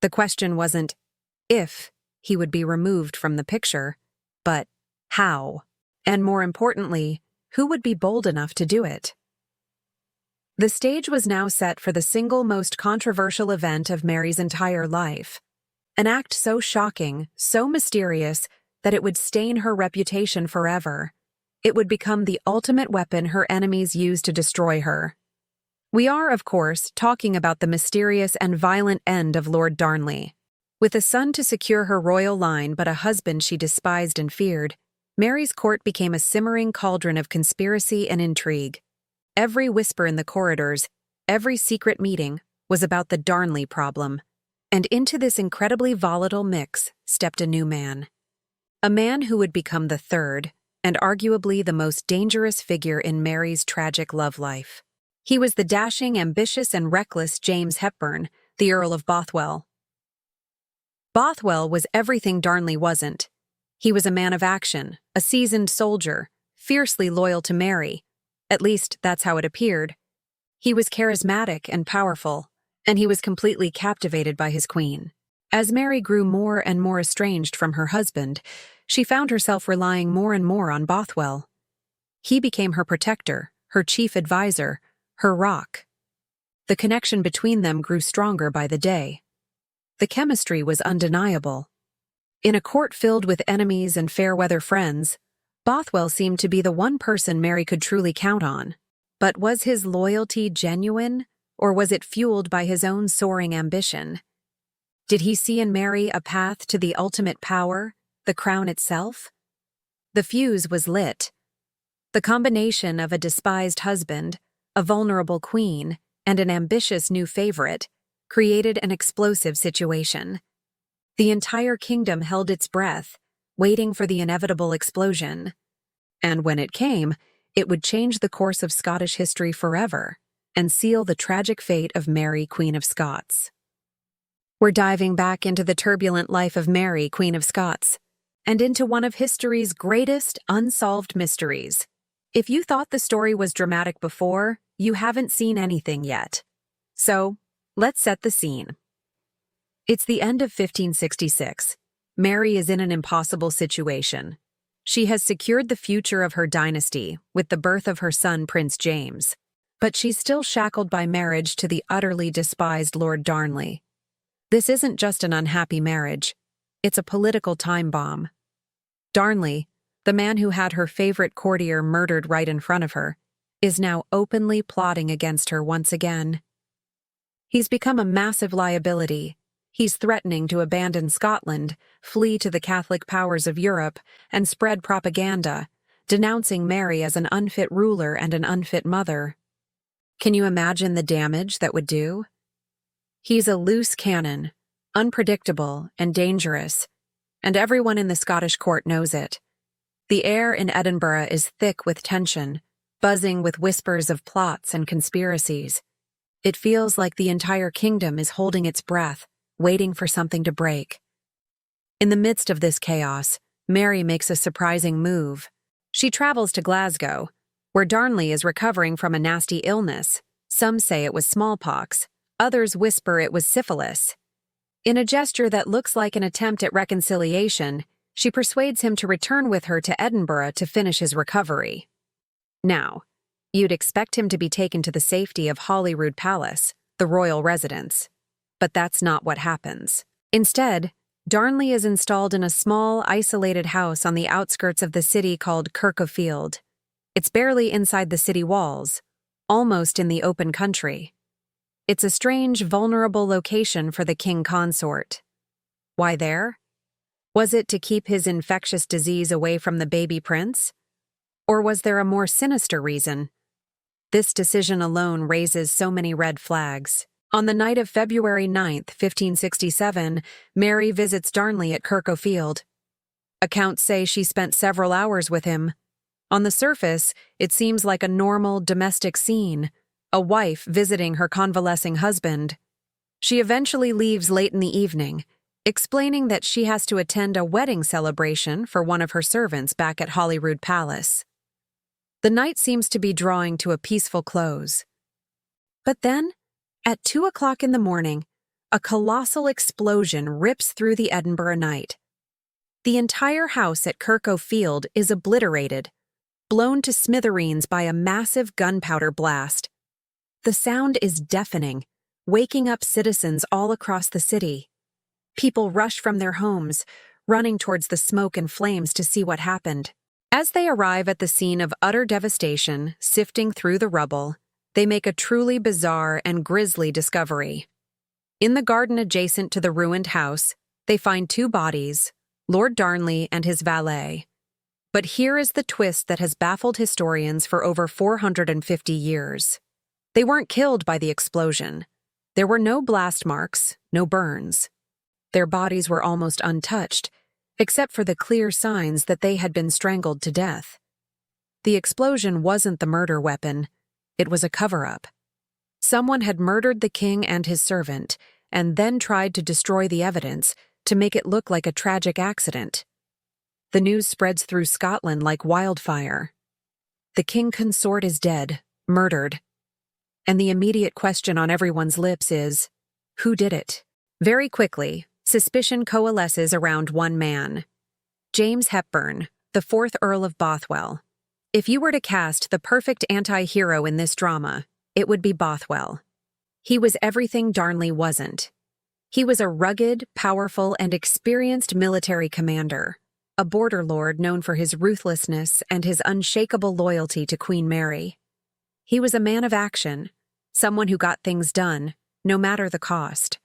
The question wasn't if he would be removed from the picture, but how, and more importantly, who would be bold enough to do it. The stage was now set for the single most controversial event of Mary's entire life. An act so shocking, so mysterious, that it would stain her reputation forever. It would become the ultimate weapon her enemies used to destroy her. We are, of course, talking about the mysterious and violent end of Lord Darnley. With a son to secure her royal line but a husband she despised and feared, Mary's court became a simmering cauldron of conspiracy and intrigue. Every whisper in the corridors, every secret meeting, was about the Darnley problem. And into this incredibly volatile mix stepped a new man. A man who would become the third, and arguably the most dangerous figure in Mary's tragic love life. He was the dashing, ambitious, and reckless James Hepburn, the Earl of Bothwell. Bothwell was everything Darnley wasn't. He was a man of action, a seasoned soldier, fiercely loyal to Mary. At least, that's how it appeared. He was charismatic and powerful, and he was completely captivated by his queen. As Mary grew more and more estranged from her husband, she found herself relying more and more on Bothwell. He became her protector, her chief advisor, her rock. The connection between them grew stronger by the day. The chemistry was undeniable. In a court filled with enemies and fair-weather friends, Bothwell seemed to be the one person Mary could truly count on. But was his loyalty genuine, or was it fueled by his own soaring ambition? Did he see in Mary a path to the ultimate power, the crown itself? The fuse was lit. The combination of a despised husband, a vulnerable queen, and an ambitious new favorite created an explosive situation. The entire kingdom held its breath, waiting for the inevitable explosion. And when it came, it would change the course of Scottish history forever and seal the tragic fate of Mary, Queen of Scots. We're diving back into the turbulent life of Mary, Queen of Scots, and into one of history's greatest unsolved mysteries. If you thought the story was dramatic before, you haven't seen anything yet. So, let's set the scene. It's the end of 1566. Mary is in an impossible situation. She has secured the future of her dynasty with the birth of her son, Prince James. But she's still shackled by marriage to the utterly despised Lord Darnley. This isn't just an unhappy marriage. It's a political time bomb. Darnley, the man who had her favorite courtier murdered right in front of her, is now openly plotting against her once again. He's become a massive liability. He's threatening to abandon Scotland, flee to the Catholic powers of Europe, and spread propaganda, denouncing Mary as an unfit ruler and an unfit mother. Can you imagine the damage that would do? He's a loose cannon, unpredictable and dangerous, and everyone in the Scottish court knows it. The air in Edinburgh is thick with tension, buzzing with whispers of plots and conspiracies. It feels like the entire kingdom is holding its breath, waiting for something to break. In the midst of this chaos, Mary makes a surprising move. She travels to Glasgow, where Darnley is recovering from a nasty illness. Some say it was smallpox. Others whisper it was syphilis. In a gesture that looks like an attempt at reconciliation, she persuades him to return with her to Edinburgh to finish his recovery. Now, you'd expect him to be taken to the safety of Holyrood Palace, the royal residence. But that's not what happens. Instead, Darnley is installed in a small, isolated house on the outskirts of the city called Kirklefield. It's barely inside the city walls, almost in the open country. It's a strange, vulnerable location for the king consort. Why there? Was it to keep his infectious disease away from the baby prince? Or was there a more sinister reason? This decision alone raises so many red flags. On the night of February 9th, 1567, Mary visits Darnley at Kirklefield. Accounts say she spent several hours with him. On the surface, it seems like a normal domestic scene, a wife visiting her convalescing husband. She eventually leaves late in the evening, explaining that she has to attend a wedding celebration for one of her servants back at Holyrood Palace. The night seems to be drawing to a peaceful close. But then, at 2 o'clock in the morning, a colossal explosion rips through the Edinburgh night. The entire house at Kirko Field is obliterated, blown to smithereens by a massive gunpowder blast. The sound is deafening, waking up citizens all across the city. People rush from their homes, running towards the smoke and flames to see what happened. As they arrive at the scene of utter devastation, sifting through the rubble, they make a truly bizarre and grisly discovery. In the garden adjacent to the ruined house, they find two bodies, Lord Darnley and his valet. But here is the twist that has baffled historians for over 450 years. They weren't killed by the explosion. There were no blast marks, no burns. Their bodies were almost untouched, except for the clear signs that they had been strangled to death. The explosion wasn't the murder weapon. It was a cover-up. Someone had murdered the king and his servant, and then tried to destroy the evidence to make it look like a tragic accident. The news spreads through Scotland like wildfire. The king consort is dead, murdered. And the immediate question on everyone's lips is, who did it? Very quickly, suspicion coalesces around one man. James Hepburn, the 4th Earl of Bothwell. If you were to cast the perfect anti-hero in this drama, it would be Bothwell. He was everything Darnley wasn't. He was a rugged, powerful, and experienced military commander, a border lord known for his ruthlessness and his unshakable loyalty to Queen Mary. He was a man of action, someone who got things done, no matter the cost.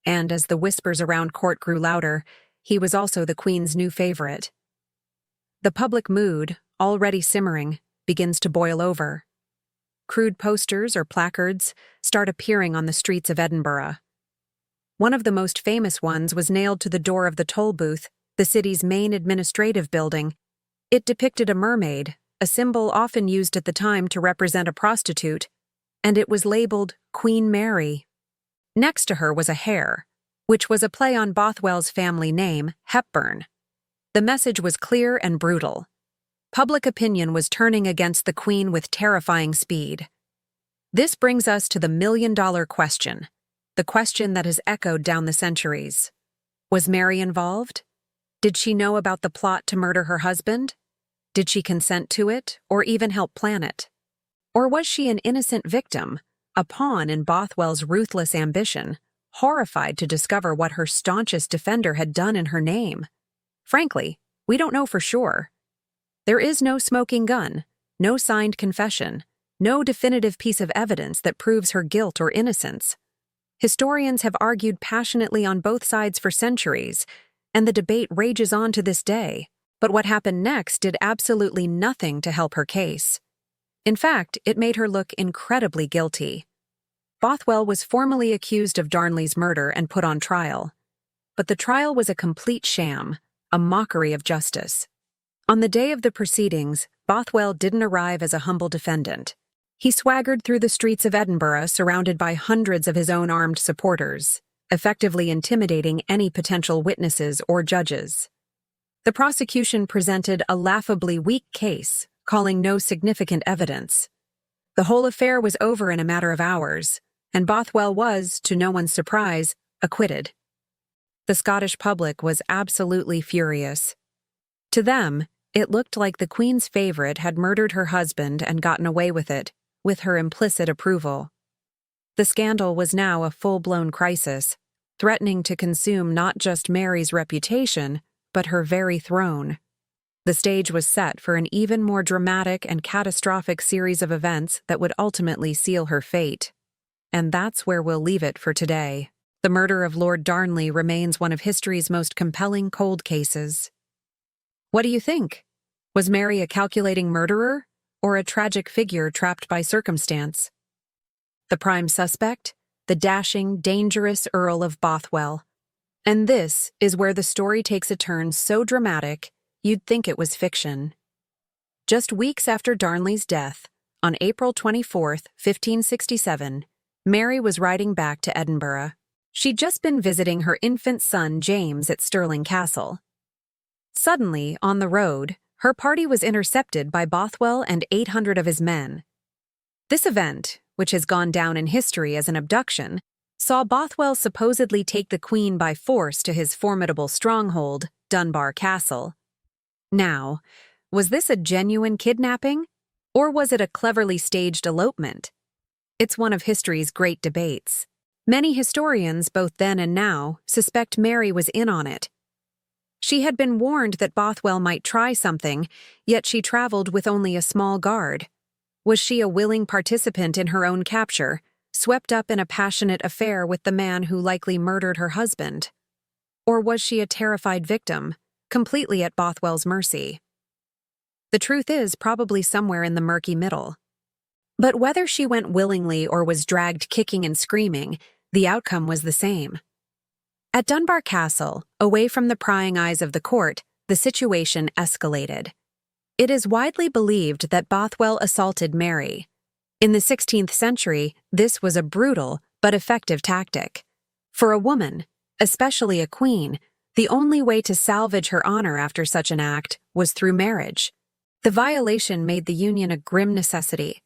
And as the whispers around court grew louder, he was also the Queen's new favorite. The public mood, already simmering, begins to boil over. Crude posters or placards start appearing on the streets of Edinburgh. One of the most famous ones was nailed to the door of the toll booth, the city's main administrative building. It depicted a mermaid, a symbol often used at the time to represent a prostitute, and it was labeled Queen Mary. Next to her was a hare, which was a play on Bothwell's family name, Hepburn. The message was clear and brutal. Public opinion was turning against the Queen with terrifying speed. This brings us to the million-dollar question, the question that has echoed down the centuries. Was Mary involved? Did she know about the plot to murder her husband? Did she consent to it, or even help plan it? Or was she an innocent victim, a pawn in Bothwell's ruthless ambition, horrified to discover what her staunchest defender had done in her name? Frankly, we don't know for sure. There is no smoking gun, no signed confession, no definitive piece of evidence that proves her guilt or innocence. Historians have argued passionately on both sides for centuries, and the debate rages on to this day. But what happened next did absolutely nothing to help her case. In fact, it made her look incredibly guilty. Bothwell was formally accused of Darnley's murder and put on trial. But the trial was a complete sham, a mockery of justice. On the day of the proceedings, Bothwell didn't arrive as a humble defendant. He swaggered through the streets of Edinburgh surrounded by hundreds of his own armed supporters, effectively intimidating any potential witnesses or judges. The prosecution presented a laughably weak case, calling no significant evidence. The whole affair was over in a matter of hours, and Bothwell was, to no one's surprise, acquitted. The Scottish public was absolutely furious. To them, it looked like the Queen's favorite had murdered her husband and gotten away with it, with her implicit approval. The scandal was now a full-blown crisis, threatening to consume not just Mary's reputation, but her very throne. The stage was set for an even more dramatic and catastrophic series of events that would ultimately seal her fate. And that's where we'll leave it for today. The murder of Lord Darnley remains one of history's most compelling cold cases. What do you think? Was Mary a calculating murderer, or a tragic figure trapped by circumstance? The prime suspect? The dashing, dangerous Earl of Bothwell. And this is where the story takes a turn so dramatic, you'd think it was fiction. Just weeks after Darnley's death, on April 24, 1567, Mary was riding back to Edinburgh, She'd just been visiting her infant son James at Stirling Castle. Suddenly, on the road, her party was intercepted by Bothwell and 800 of his men. This event, which has gone down in history as an abduction, saw Bothwell supposedly take the Queen by force to his formidable stronghold, Dunbar Castle. Now, was this a genuine kidnapping, or was it a cleverly staged elopement? It's one of history's great debates. Many historians, both then and now, suspect Mary was in on it. She had been warned that Bothwell might try something, yet she traveled with only a small guard. Was she a willing participant in her own capture, swept up in a passionate affair with the man who likely murdered her husband? Or was she a terrified victim, completely at Bothwell's mercy? The truth is probably somewhere in the murky middle. But whether she went willingly or was dragged kicking and screaming, the outcome was the same. At Dunbar Castle, away from the prying eyes of the court, the situation escalated. It is widely believed that Bothwell assaulted Mary. In the 16th century, this was a brutal but effective tactic. For a woman, especially a queen, the only way to salvage her honor after such an act was through marriage. The violation made the union a grim necessity.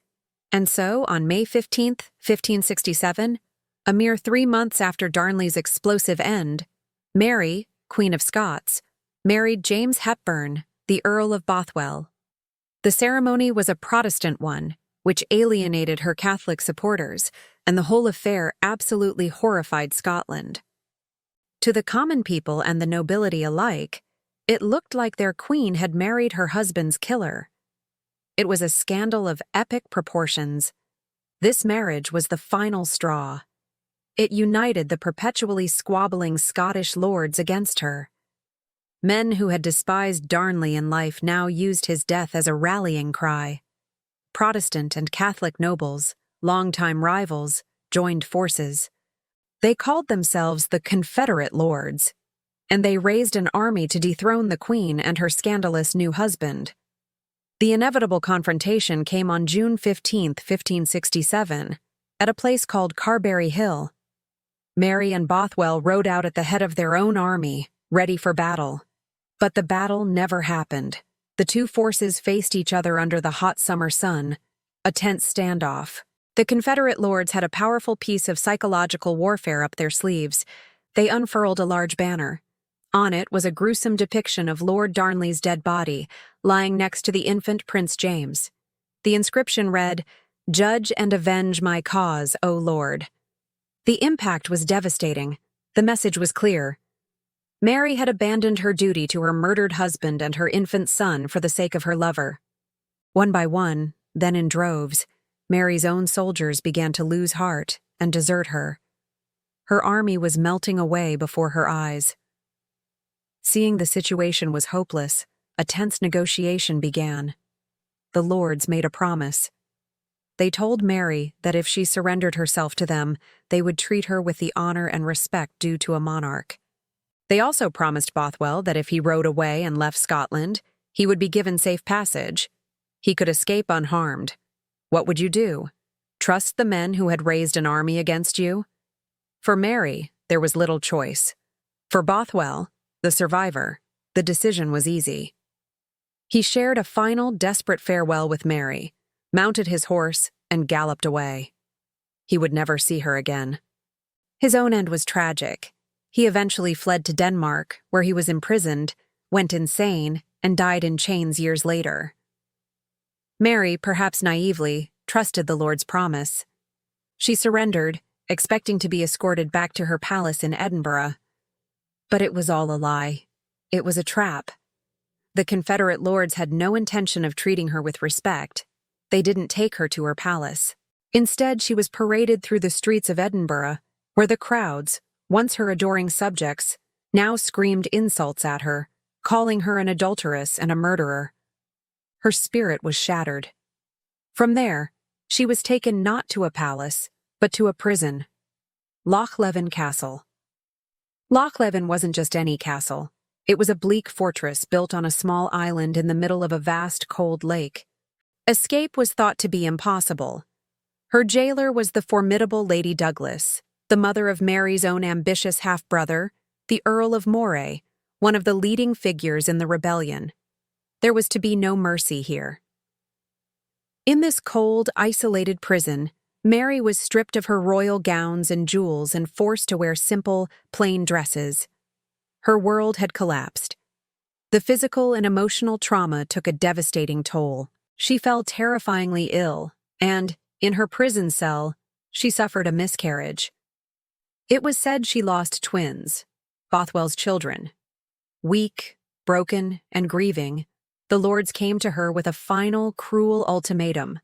And so, on May 15, 1567, a mere 3 months after Darnley's explosive end, Mary, Queen of Scots, married James Hepburn, the Earl of Bothwell. The ceremony was a Protestant one, which alienated her Catholic supporters, and the whole affair absolutely horrified Scotland. To the common people and the nobility alike, it looked like their queen had married her husband's killer. It was a scandal of epic proportions. This marriage was the final straw. It united the perpetually squabbling Scottish lords against her. Men who had despised Darnley in life now used his death as a rallying cry. Protestant and Catholic nobles, longtime rivals, joined forces. They called themselves the Confederate Lords, and they raised an army to dethrone the Queen and her scandalous new husband. The inevitable confrontation came on June 15, 1567, at a place called Carberry Hill. Mary and Bothwell rode out at the head of their own army, ready for battle. But the battle never happened. The two forces faced each other under the hot summer sun, a tense standoff. The Confederate lords had a powerful piece of psychological warfare up their sleeves. They unfurled a large banner. On it was a gruesome depiction of Lord Darnley's dead body, lying next to the infant Prince James. The inscription read, "Judge and avenge my cause, O Lord." The impact was devastating. The message was clear. Mary had abandoned her duty to her murdered husband and her infant son for the sake of her lover. One by one, then in droves, Mary's own soldiers began to lose heart and desert her. Her army was melting away before her eyes. Seeing the situation was hopeless, a tense negotiation began. The lords made a promise. They told Mary that if she surrendered herself to them, they would treat her with the honor and respect due to a monarch. They also promised Bothwell that if he rode away and left Scotland, he would be given safe passage. He could escape unharmed. What would you do? Trust the men who had raised an army against you? For Mary, there was little choice. For Bothwell, the survivor, the decision was easy. He shared a final, desperate farewell with Mary, mounted his horse, and galloped away. He would never see her again. His own end was tragic. He eventually fled to Denmark, where he was imprisoned, went insane, and died in chains years later. Mary, perhaps naively, trusted the Lord's promise. She surrendered, expecting to be escorted back to her palace in Edinburgh. But it was all a lie. It was a trap. The Confederate lords had no intention of treating her with respect. They didn't take her to her palace. Instead, she was paraded through the streets of Edinburgh, where the crowds, once her adoring subjects, now screamed insults at her, calling her an adulteress and a murderer. Her spirit was shattered. From there, she was taken not to a palace, but to a prison. Lochleven Castle. Lochleven wasn't just any castle. It was a bleak fortress built on a small island in the middle of a vast, cold lake. Escape was thought to be impossible. Her jailer was the formidable Lady Douglas, the mother of Mary's own ambitious half-brother, the Earl of Moray, one of the leading figures in the rebellion. There was to be no mercy here. In this cold, isolated prison, Mary was stripped of her royal gowns and jewels and forced to wear simple, plain dresses. Her world had collapsed. The physical and emotional trauma took a devastating toll. She fell terrifyingly ill, and, in her prison cell, she suffered a miscarriage. It was said she lost twins, Bothwell's children. Weak, broken, and grieving, the lords came to her with a final, cruel ultimatum.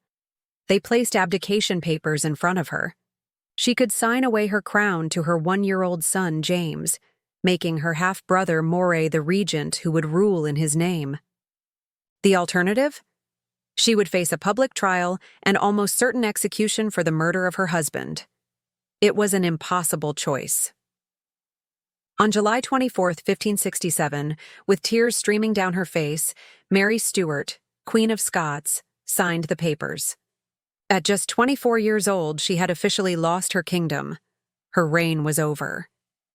They placed abdication papers in front of her. She could sign away her crown to her 1-year-old son, James, making her half-brother Moray the regent who would rule in his name. The alternative? She would face a public trial and almost certain execution for the murder of her husband. It was an impossible choice. On July 24, 1567, with tears streaming down her face, Mary Stuart, Queen of Scots, signed the papers. At just 24 years old, she had officially lost her kingdom. Her reign was over.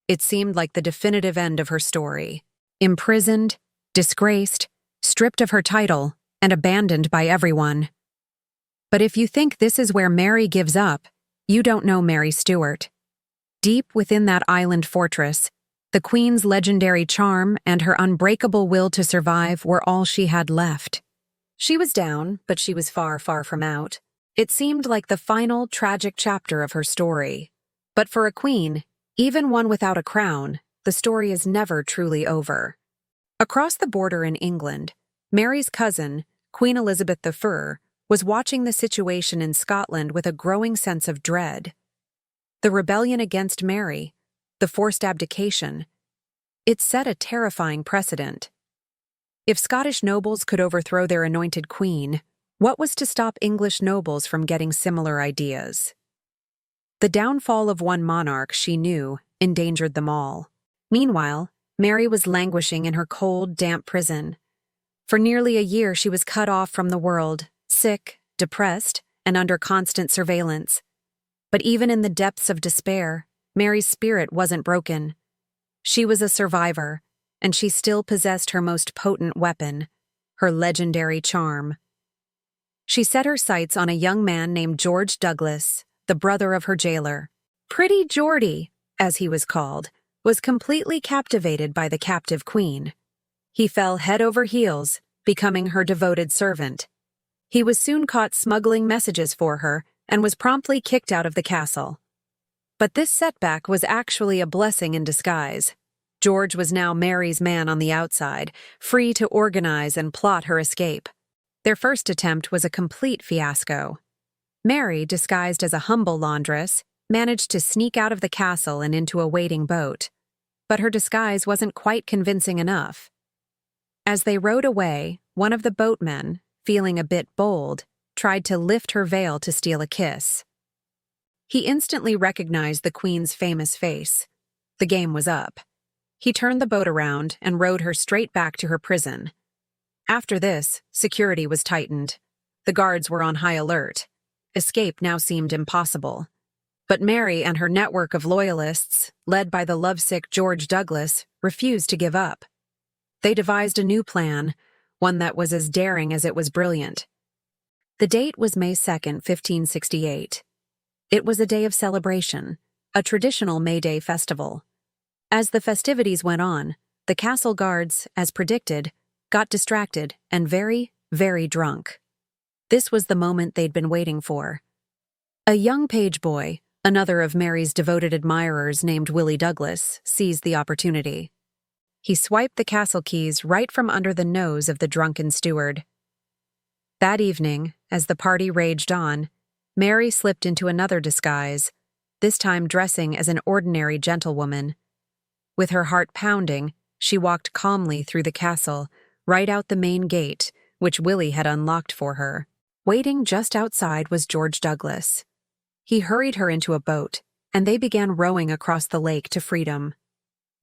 It seemed like the definitive end of her story. Imprisoned, disgraced, stripped of her title, and abandoned by everyone. But if you think this is where Mary gives up, you don't know Mary Stuart. Deep within that island fortress, the Queen's legendary charm and her unbreakable will to survive were all she had left. She was down, but she was far, far from out. It seemed like the final, tragic chapter of her story. But for a queen, even one without a crown, the story is never truly over. Across the border in England, Mary's cousin, Queen Elizabeth I, was watching the situation in Scotland with a growing sense of dread. The rebellion against Mary, the forced abdication, it set a terrifying precedent. If Scottish nobles could overthrow their anointed queen, what was to stop English nobles from getting similar ideas? The downfall of one monarch, she knew, endangered them all. Meanwhile, Mary was languishing in her cold, damp prison. For nearly a year she was cut off from the world, sick, depressed, and under constant surveillance. But even in the depths of despair, Mary's spirit wasn't broken. She was a survivor, and she still possessed her most potent weapon, her legendary charm. She set her sights on a young man named George Douglas, the brother of her jailer. Pretty Geordie, as he was called, was completely captivated by the captive queen. He fell head over heels, becoming her devoted servant. He was soon caught smuggling messages for her and was promptly kicked out of the castle. But this setback was actually a blessing in disguise. George was now Mary's man on the outside, free to organize and plot her escape. Their first attempt was a complete fiasco. Mary, disguised as a humble laundress, managed to sneak out of the castle and into a waiting boat. But her disguise wasn't quite convincing enough. As they rowed away, one of the boatmen, feeling a bit bold, tried to lift her veil to steal a kiss. He instantly recognized the Queen's famous face. The game was up. He turned the boat around and rowed her straight back to her prison. After this, security was tightened. The guards were on high alert. Escape now seemed impossible. But Mary and her network of loyalists, led by the lovesick George Douglas, refused to give up. They devised a new plan, one that was as daring as it was brilliant. The date was May 2nd, 1568. It was a day of celebration, a traditional May Day festival. As the festivities went on, the castle guards, as predicted, got distracted and very, very drunk. This was the moment they'd been waiting for. A young page boy, another of Mary's devoted admirers named Willie Douglas, seized the opportunity. He swiped the castle keys right from under the nose of the drunken steward. That evening, as the party raged on, Mary slipped into another disguise, this time dressing as an ordinary gentlewoman. With her heart pounding, she walked calmly through the castle, right out the main gate, which Willie had unlocked for her. Waiting just outside was George Douglas. He hurried her into a boat, and they began rowing across the lake to freedom.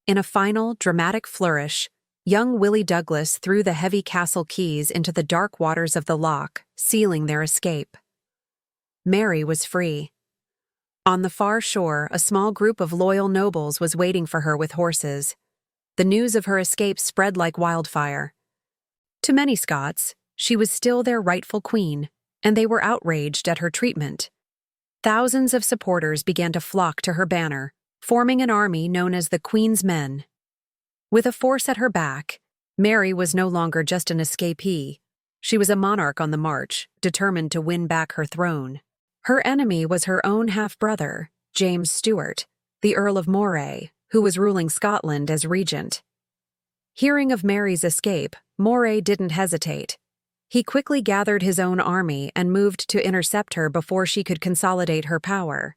In a final, dramatic flourish, young Willie Douglas threw the heavy castle keys into the dark waters of the loch, sealing their escape. Mary was free. On the far shore, a small group of loyal nobles was waiting for her with horses. The news of her escape spread like wildfire. To many Scots, she was still their rightful queen, and they were outraged at her treatment. Thousands of supporters began to flock to her banner, forming an army known as the Queen's Men. With a force at her back, Mary was no longer just an escapee. She was a monarch on the march, determined to win back her throne. Her enemy was her own half-brother, James Stuart, the Earl of Moray, who was ruling Scotland as regent. Hearing of Mary's escape, Moray didn't hesitate. He quickly gathered his own army and moved to intercept her before she could consolidate her power.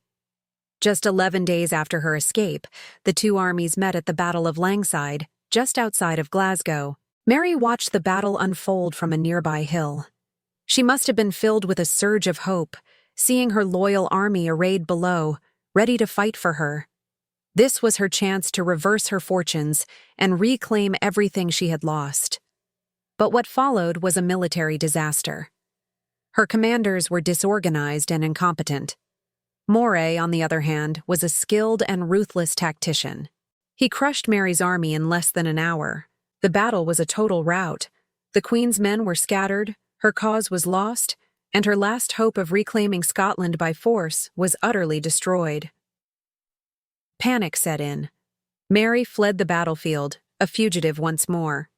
Just 11 days after her escape, the two armies met at the Battle of Langside, just outside of Glasgow. Mary watched the battle unfold from a nearby hill. She must have been filled with a surge of hope, seeing her loyal army arrayed below, ready to fight for her. This was her chance to reverse her fortunes and reclaim everything she had lost. But what followed was a military disaster. Her commanders were disorganized and incompetent. Moray, on the other hand, was a skilled and ruthless tactician. He crushed Mary's army in less than an hour. The battle was a total rout. The Queen's men were scattered, her cause was lost, and her last hope of reclaiming Scotland by force was utterly destroyed. Panic set in. Mary fled the battlefield, a fugitive once more.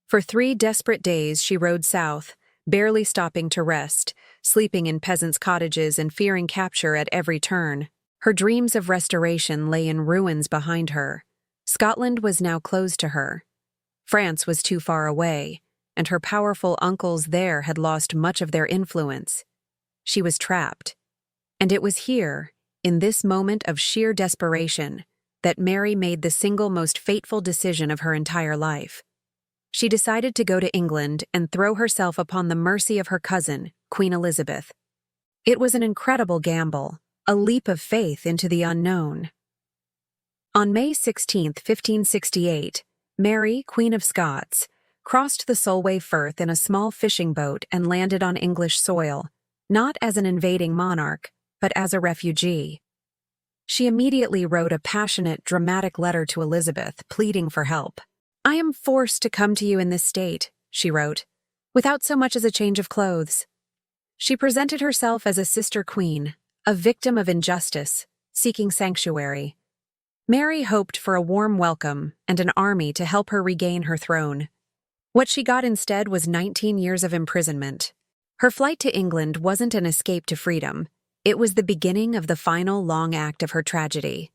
For 3 desperate days she rode south, barely stopping to rest, sleeping in peasants' cottages and fearing capture at every turn. Her dreams of restoration lay in ruins behind her. Scotland was now closed to her. France was too far away, and her powerful uncles there had lost much of their influence. She was trapped. And it was here, in this moment of sheer desperation, that Mary made the single most fateful decision of her entire life. She decided to go to England and throw herself upon the mercy of her cousin, Queen Elizabeth. It was an incredible gamble, a leap of faith into the unknown. On May 16, 1568, Mary, Queen of Scots, crossed the Solway Firth in a small fishing boat and landed on English soil, not as an invading monarch, but as a refugee. She immediately wrote a passionate, dramatic letter to Elizabeth, pleading for help. "I am forced to come to you in this state," she wrote, "without so much as a change of clothes." She presented herself as a sister queen, a victim of injustice, seeking sanctuary. Mary hoped for a warm welcome and an army to help her regain her throne. What she got instead was 19 years of imprisonment. Her flight to England wasn't an escape to freedom. It was the beginning of the final long act of her tragedy.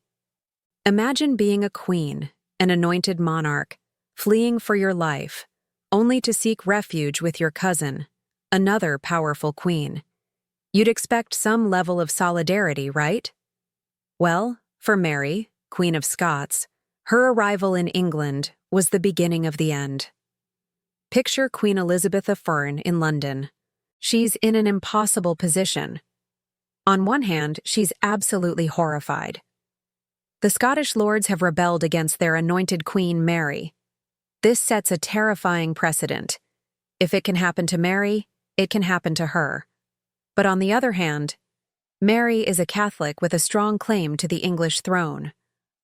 Imagine being a queen, an anointed monarch, fleeing for your life, only to seek refuge with your cousin, another powerful queen. You'd expect some level of solidarity, right? Well, for Mary, Queen of Scots, her arrival in England was the beginning of the end. Picture Queen Elizabeth of Fern in London. She's in an impossible position. On one hand, she's absolutely horrified. The Scottish lords have rebelled against their anointed queen, Mary. This sets a terrifying precedent. If it can happen to Mary, it can happen to her. But on the other hand, Mary is a Catholic with a strong claim to the English throne.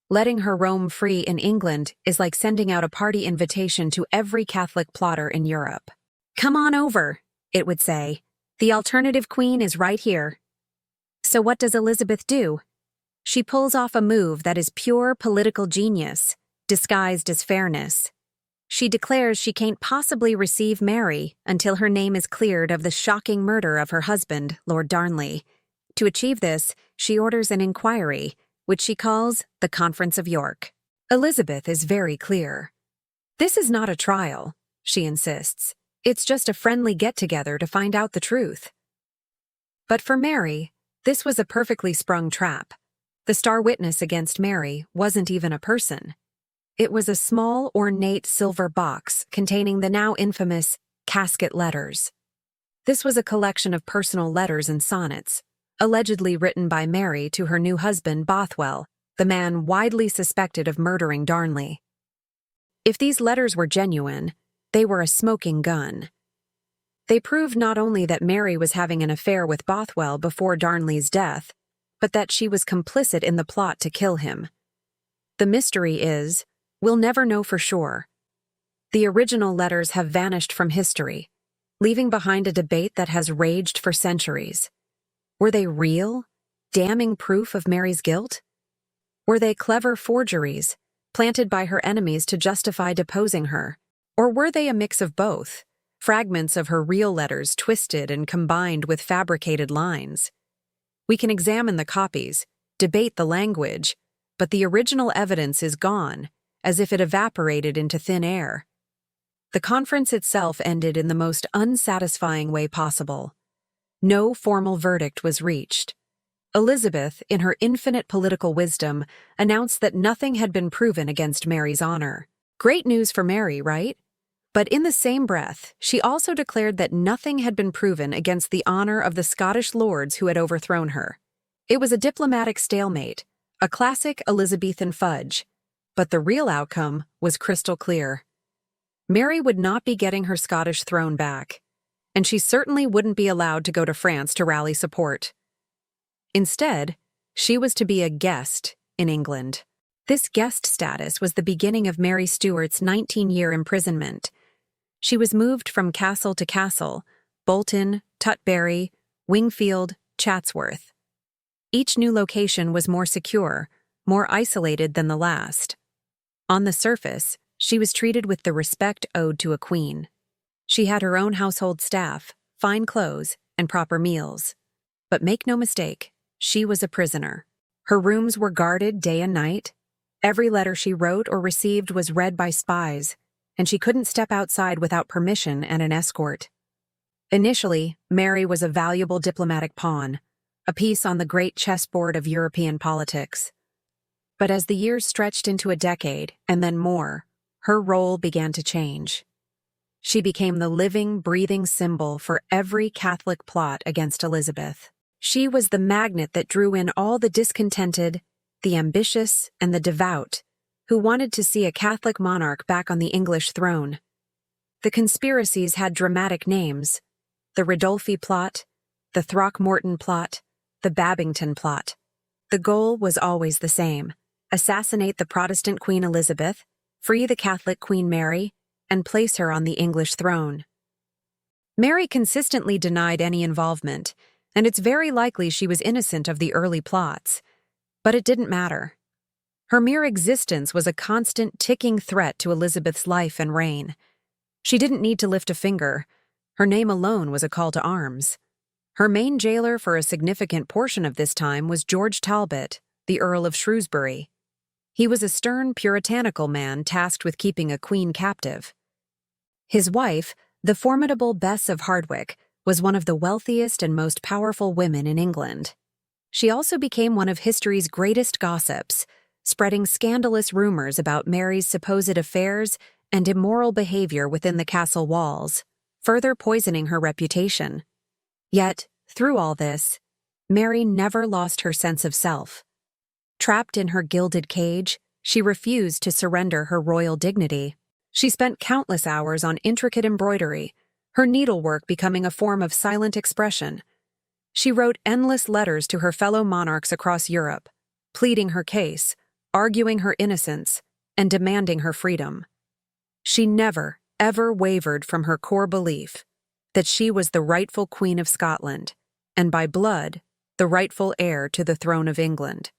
Letting her roam free in England is like sending out a party invitation to every Catholic plotter in Europe. "Come on over," it would say. "The alternative queen is right here." So what does Elizabeth do? She pulls off a move that is pure political genius, disguised as fairness. She declares she can't possibly receive Mary until her name is cleared of the shocking murder of her husband, Lord Darnley. To achieve this, she orders an inquiry, which she calls the Conference of York. Elizabeth is very clear. This is not a trial, she insists. It's just a friendly get-together to find out the truth. But for Mary, this was a perfectly sprung trap. The star witness against Mary wasn't even a person. It was a small, ornate silver box containing the now infamous casket letters. This was a collection of personal letters and sonnets, allegedly written by Mary to her new husband, Bothwell, the man widely suspected of murdering Darnley. If these letters were genuine, they were a smoking gun. They proved not only that Mary was having an affair with Bothwell before Darnley's death, but that she was complicit in the plot to kill him. The mystery is, we'll never know for sure. The original letters have vanished from history, leaving behind a debate that has raged for centuries. Were they real, damning proof of Mary's guilt? Were they clever forgeries, planted by her enemies to justify deposing her? Or were they a mix of both, fragments of her real letters twisted and combined with fabricated lines? We can examine the copies, debate the language, but the original evidence is gone, as if it evaporated into thin air. The conference itself ended in the most unsatisfying way possible. No formal verdict was reached. Elizabeth, in her infinite political wisdom, announced that nothing had been proven against Mary's honor. Great news for Mary, right? But in the same breath, she also declared that nothing had been proven against the honor of the Scottish lords who had overthrown her. It was a diplomatic stalemate, a classic Elizabethan fudge, but the real outcome was crystal clear. Mary would not be getting her Scottish throne back, and she certainly wouldn't be allowed to go to France to rally support. Instead, she was to be a guest in England. This guest status was the beginning of Mary Stuart's 19-year imprisonment. She was moved from castle to castle, Bolton, Tutbury, Wingfield, Chatsworth. Each new location was more secure, more isolated than the last. On the surface, she was treated with the respect owed to a queen. She had her own household staff, fine clothes, and proper meals. But make no mistake, she was a prisoner. Her rooms were guarded day and night. Every letter she wrote or received was read by spies, and she couldn't step outside without permission and an escort. Initially, Mary was a valuable diplomatic pawn, a piece on the great chessboard of European politics. But as the years stretched into a decade, and then more, her role began to change. She became the living, breathing symbol for every Catholic plot against Elizabeth. She was the magnet that drew in all the discontented, the ambitious, and the devout, who wanted to see a Catholic monarch back on the English throne. The conspiracies had dramatic names: the Ridolfi plot, the Throckmorton plot, the Babington plot. The goal was always the same: assassinate the Protestant Queen Elizabeth, free the Catholic Queen Mary, and place her on the English throne. Mary consistently denied any involvement, and it's very likely she was innocent of the early plots. But it didn't matter. Her mere existence was a constant ticking threat to Elizabeth's life and reign. She didn't need to lift a finger. Her name alone was a call to arms. Her main jailer for a significant portion of this time was George Talbot, the Earl of Shrewsbury. He was a stern, puritanical man tasked with keeping a queen captive. His wife, the formidable Bess of Hardwicke, was one of the wealthiest and most powerful women in England. She also became one of history's greatest gossips, spreading scandalous rumors about Mary's supposed affairs and immoral behavior within the castle walls, further poisoning her reputation. Yet, through all this, Mary never lost her sense of self. Trapped in her gilded cage, she refused to surrender her royal dignity. She spent countless hours on intricate embroidery, her needlework becoming a form of silent expression. She wrote endless letters to her fellow monarchs across Europe, pleading her case, arguing her innocence, and demanding her freedom. She never, ever wavered from her core belief that she was the rightful Queen of Scotland, and by blood, the rightful heir to the throne of England.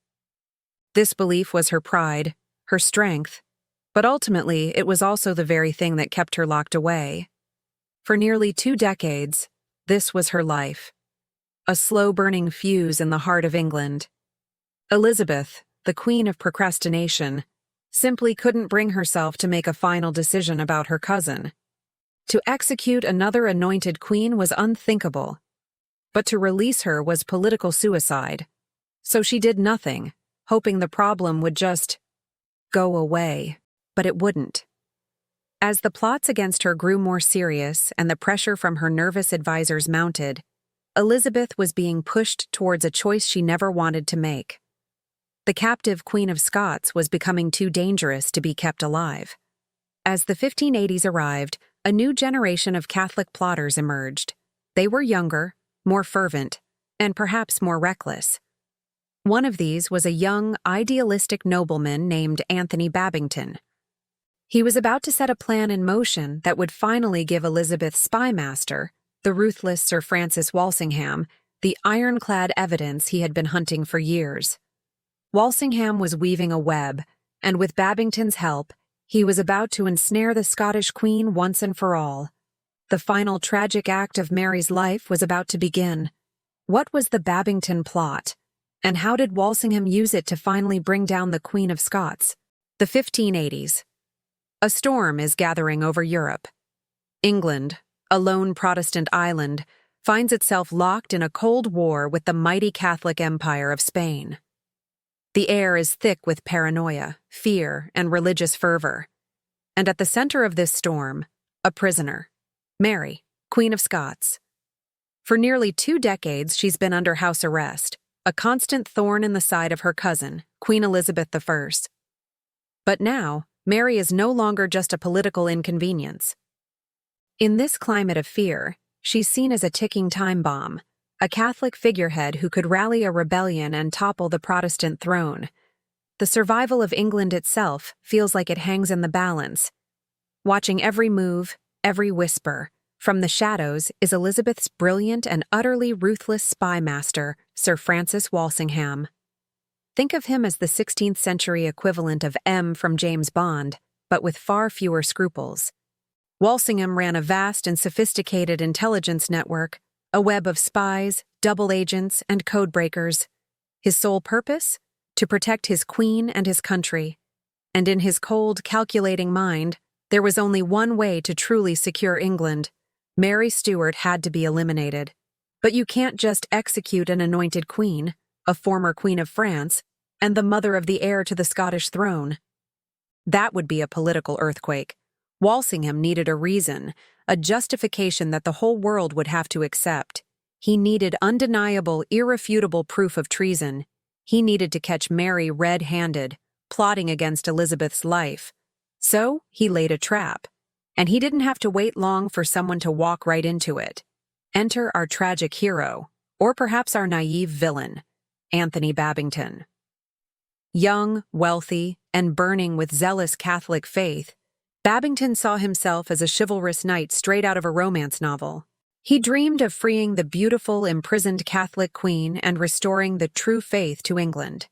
This belief was her pride, her strength, but ultimately it was also the very thing that kept her locked away. For nearly 2 decades, this was her life. A slow-burning fuse in the heart of England. Elizabeth, the Queen of Procrastination, simply couldn't bring herself to make a final decision about her cousin. To execute another anointed queen was unthinkable, but to release her was political suicide. So she did nothing, hoping the problem would just go away. But it wouldn't. As the plots against her grew more serious and the pressure from her nervous advisors mounted, Elizabeth was being pushed towards a choice she never wanted to make. The captive Queen of Scots was becoming too dangerous to be kept alive. As the 1580s arrived, a new generation of Catholic plotters emerged. They were younger, more fervent, and perhaps more reckless. One of these was a young, idealistic nobleman named Anthony Babington. He was about to set a plan in motion that would finally give Elizabeth's spy master, the ruthless Sir Francis Walsingham, the ironclad evidence he had been hunting for years. Walsingham was weaving a web, and with Babington's help, he was about to ensnare the Scottish Queen once and for all. The final tragic act of Mary's life was about to begin. What was the Babington plot, and how did Walsingham use it to finally bring down the Queen of Scots? The 1580s. A storm is gathering over Europe. England, a lone Protestant island, finds itself locked in a cold war with the mighty Catholic Empire of Spain. The air is thick with paranoia, fear, and religious fervor. And at the center of this storm, a prisoner, Mary, Queen of Scots. For nearly 2 decades, she's been under house arrest, a constant thorn in the side of her cousin, Queen Elizabeth I. But now, Mary is no longer just a political inconvenience. In this climate of fear, she's seen as a ticking time bomb, a Catholic figurehead who could rally a rebellion and topple the Protestant throne. The survival of England itself feels like it hangs in the balance. Watching every move, every whisper, from the shadows is Elizabeth's brilliant and utterly ruthless spy master, Sir Francis Walsingham. Think of him as the 16th century equivalent of M from James Bond, but with far fewer scruples. Walsingham ran a vast and sophisticated intelligence network, a web of spies, double agents, and codebreakers. His sole purpose? To protect his queen and his country. And in his cold, calculating mind, there was only one way to truly secure England. Mary Stuart had to be eliminated. But you can't just execute an anointed queen, a former Queen of France, and the mother of the heir to the Scottish throne. That would be a political earthquake. Walsingham needed a reason, a justification that the whole world would have to accept. He needed undeniable, irrefutable proof of treason. He needed to catch Mary red-handed, plotting against Elizabeth's life. So he laid a trap. And he didn't have to wait long for someone to walk right into it. Enter our tragic hero, or perhaps our naive villain, Anthony Babington. Young, wealthy, and burning with zealous Catholic faith, Babington saw himself as a chivalrous knight straight out of a romance novel. He dreamed of freeing the beautiful, imprisoned Catholic queen and restoring the true faith to England.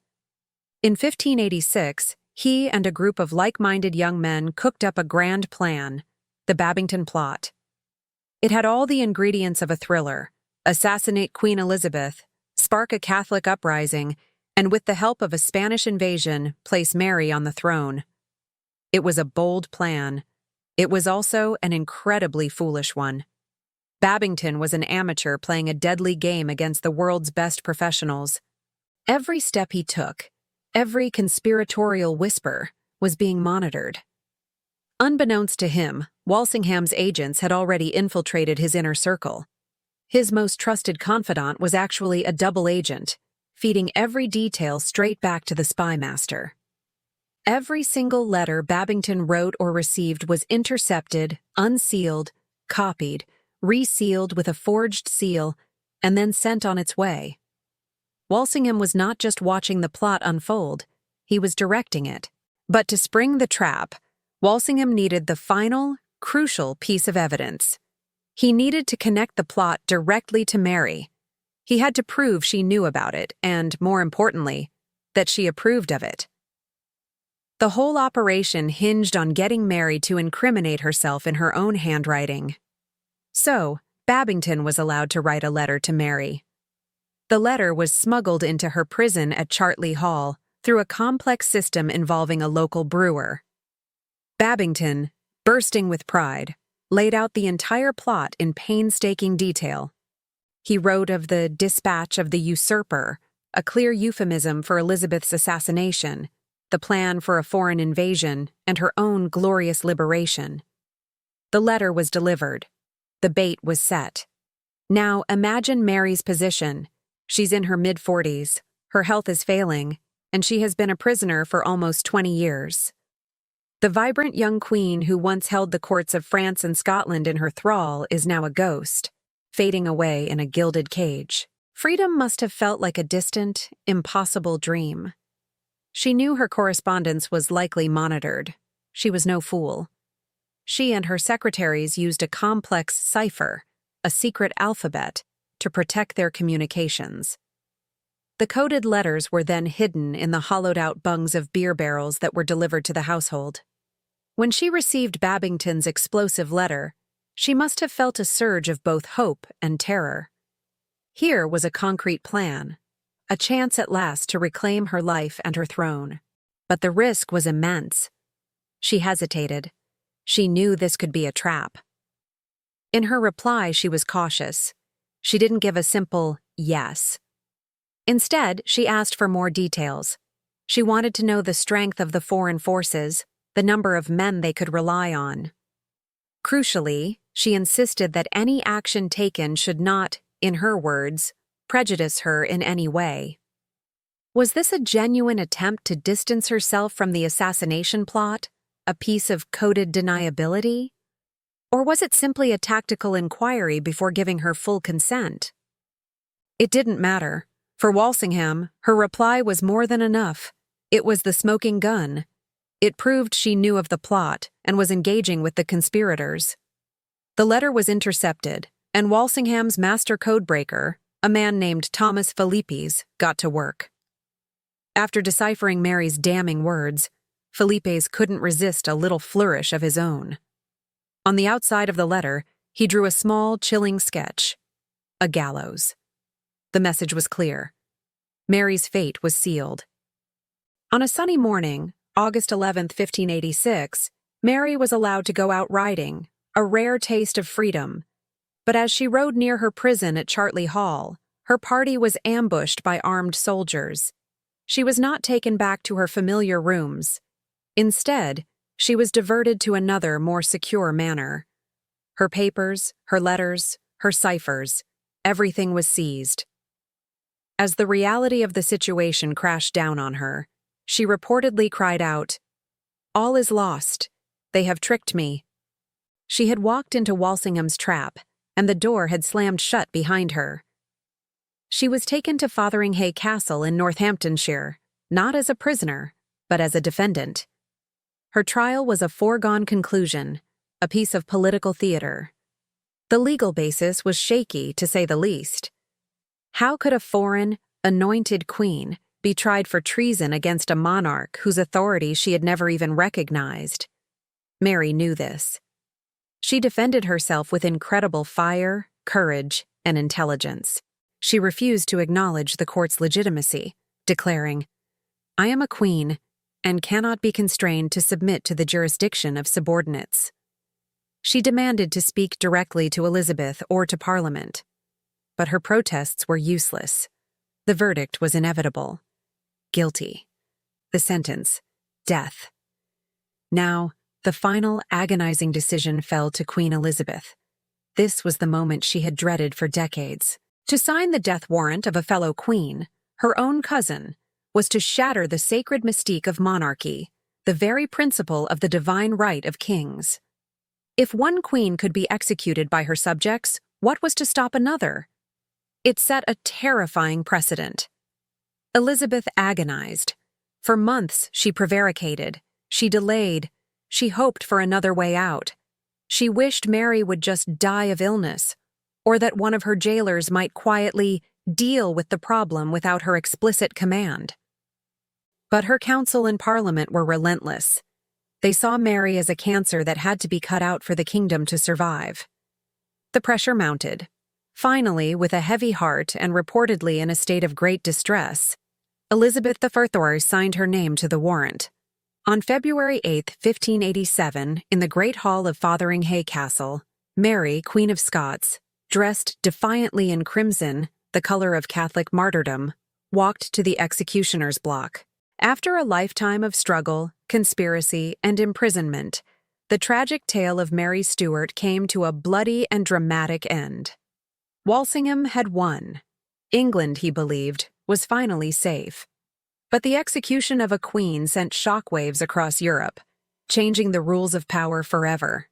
In 1586, he and a group of like-minded young men cooked up a grand plan, the Babington Plot. It had all the ingredients of a thriller: assassinate Queen Elizabeth, spark a Catholic uprising, and with the help of a Spanish invasion, place Mary on the throne. It was a bold plan. It was also an incredibly foolish one. Babington was an amateur playing a deadly game against the world's best professionals. Every step he took, every conspiratorial whisper, was being monitored. Unbeknownst to him, Walsingham's agents had already infiltrated his inner circle. His most trusted confidant was actually a double agent, feeding every detail straight back to the spy master. Every single letter Babington wrote or received was intercepted, unsealed, copied, resealed with a forged seal, and then sent on its way. Walsingham was not just watching the plot unfold, he was directing it. But to spring the trap, Walsingham needed the final, crucial piece of evidence. He needed to connect the plot directly to Mary. He had to prove she knew about it and, more importantly, that she approved of it. The whole operation hinged on getting Mary to incriminate herself in her own handwriting. So, Babington was allowed to write a letter to Mary. The letter was smuggled into her prison at Chartley Hall through a complex system involving a local brewer. Babington, bursting with pride, laid out the entire plot in painstaking detail. He wrote of the dispatch of the usurper, a clear euphemism for Elizabeth's assassination, the plan for a foreign invasion, and her own glorious liberation. The letter was delivered. The bait was set. Now imagine Mary's position. She's in her mid-40s, her health is failing, and she has been a prisoner for almost 20 years. The vibrant young queen who once held the courts of France and Scotland in her thrall is now a ghost, fading away in a gilded cage. Freedom must have felt like a distant, impossible dream. She knew her correspondence was likely monitored. She was no fool. She and her secretaries used a complex cipher, a secret alphabet, to protect their communications. The coded letters were then hidden in the hollowed-out bungs of beer barrels that were delivered to the household. When she received Babington's explosive letter, she must have felt a surge of both hope and terror. Here was a concrete plan, a chance at last to reclaim her life and her throne. But the risk was immense. She hesitated. She knew this could be a trap. In her reply, she was cautious. She didn't give a simple yes. Instead, she asked for more details. She wanted to know the strength of the foreign forces, the number of men they could rely on. Crucially, she insisted that any action taken should not, in her words, prejudice her in any way. Was this a genuine attempt to distance herself from the assassination plot, a piece of coded deniability? Or was it simply a tactical inquiry before giving her full consent? It didn't matter. For Walsingham, her reply was more than enough. It was the smoking gun. It proved she knew of the plot and was engaging with the conspirators. The letter was intercepted, and Walsingham's master codebreaker, a man named Thomas Philippes, got to work. After deciphering Mary's damning words, Philippes couldn't resist a little flourish of his own. On the outside of the letter, he drew a small, chilling sketch: a gallows. The message was clear. Mary's fate was sealed. On a sunny morning, August 11, 1586, Mary was allowed to go out riding, a rare taste of freedom. But as she rode near her prison at Chartley Hall, her party was ambushed by armed soldiers. She was not taken back to her familiar rooms. Instead, she was diverted to another, more secure manor. Her papers, her letters, her ciphers, everything was seized. As the reality of the situation crashed down on her, she reportedly cried out, "All is lost. They have tricked me." She had walked into Walsingham's trap, and the door had slammed shut behind her. She was taken to Fotheringhay Castle in Northamptonshire, not as a prisoner, but as a defendant. Her trial was a foregone conclusion, a piece of political theater. The legal basis was shaky, to say the least. How could a foreign, anointed queen be tried for treason against a monarch whose authority she had never even recognized? Mary knew this. She defended herself with incredible fire, courage, and intelligence. She refused to acknowledge the court's legitimacy, declaring, "I am a queen and cannot be constrained to submit to the jurisdiction of subordinates." She demanded to speak directly to Elizabeth or to Parliament. But her protests were useless. The verdict was inevitable. Guilty. The sentence, death. Now, the final agonizing decision fell to Queen Elizabeth. This was the moment she had dreaded for decades. To sign the death warrant of a fellow queen, her own cousin, was to shatter the sacred mystique of monarchy, the very principle of the divine right of kings. If one queen could be executed by her subjects, what was to stop another? It set a terrifying precedent. Elizabeth agonized. For months she prevaricated, she delayed, she hoped for another way out. She wished Mary would just die of illness, or that one of her jailers might quietly deal with the problem without her explicit command. But her council and Parliament were relentless. They saw Mary as a cancer that had to be cut out for the kingdom to survive. The pressure mounted. Finally, with a heavy heart and reportedly in a state of great distress, Elizabeth I signed her name to the warrant. On February 8, 1587, in the Great Hall of Fotheringhay Castle, Mary, Queen of Scots, dressed defiantly in crimson, the color of Catholic martyrdom, walked to the executioner's block. After a lifetime of struggle, conspiracy, and imprisonment, the tragic tale of Mary Stuart came to a bloody and dramatic end. Walsingham had won. England, he believed, was finally safe. But the execution of a queen sent shockwaves across Europe, changing the rules of power forever.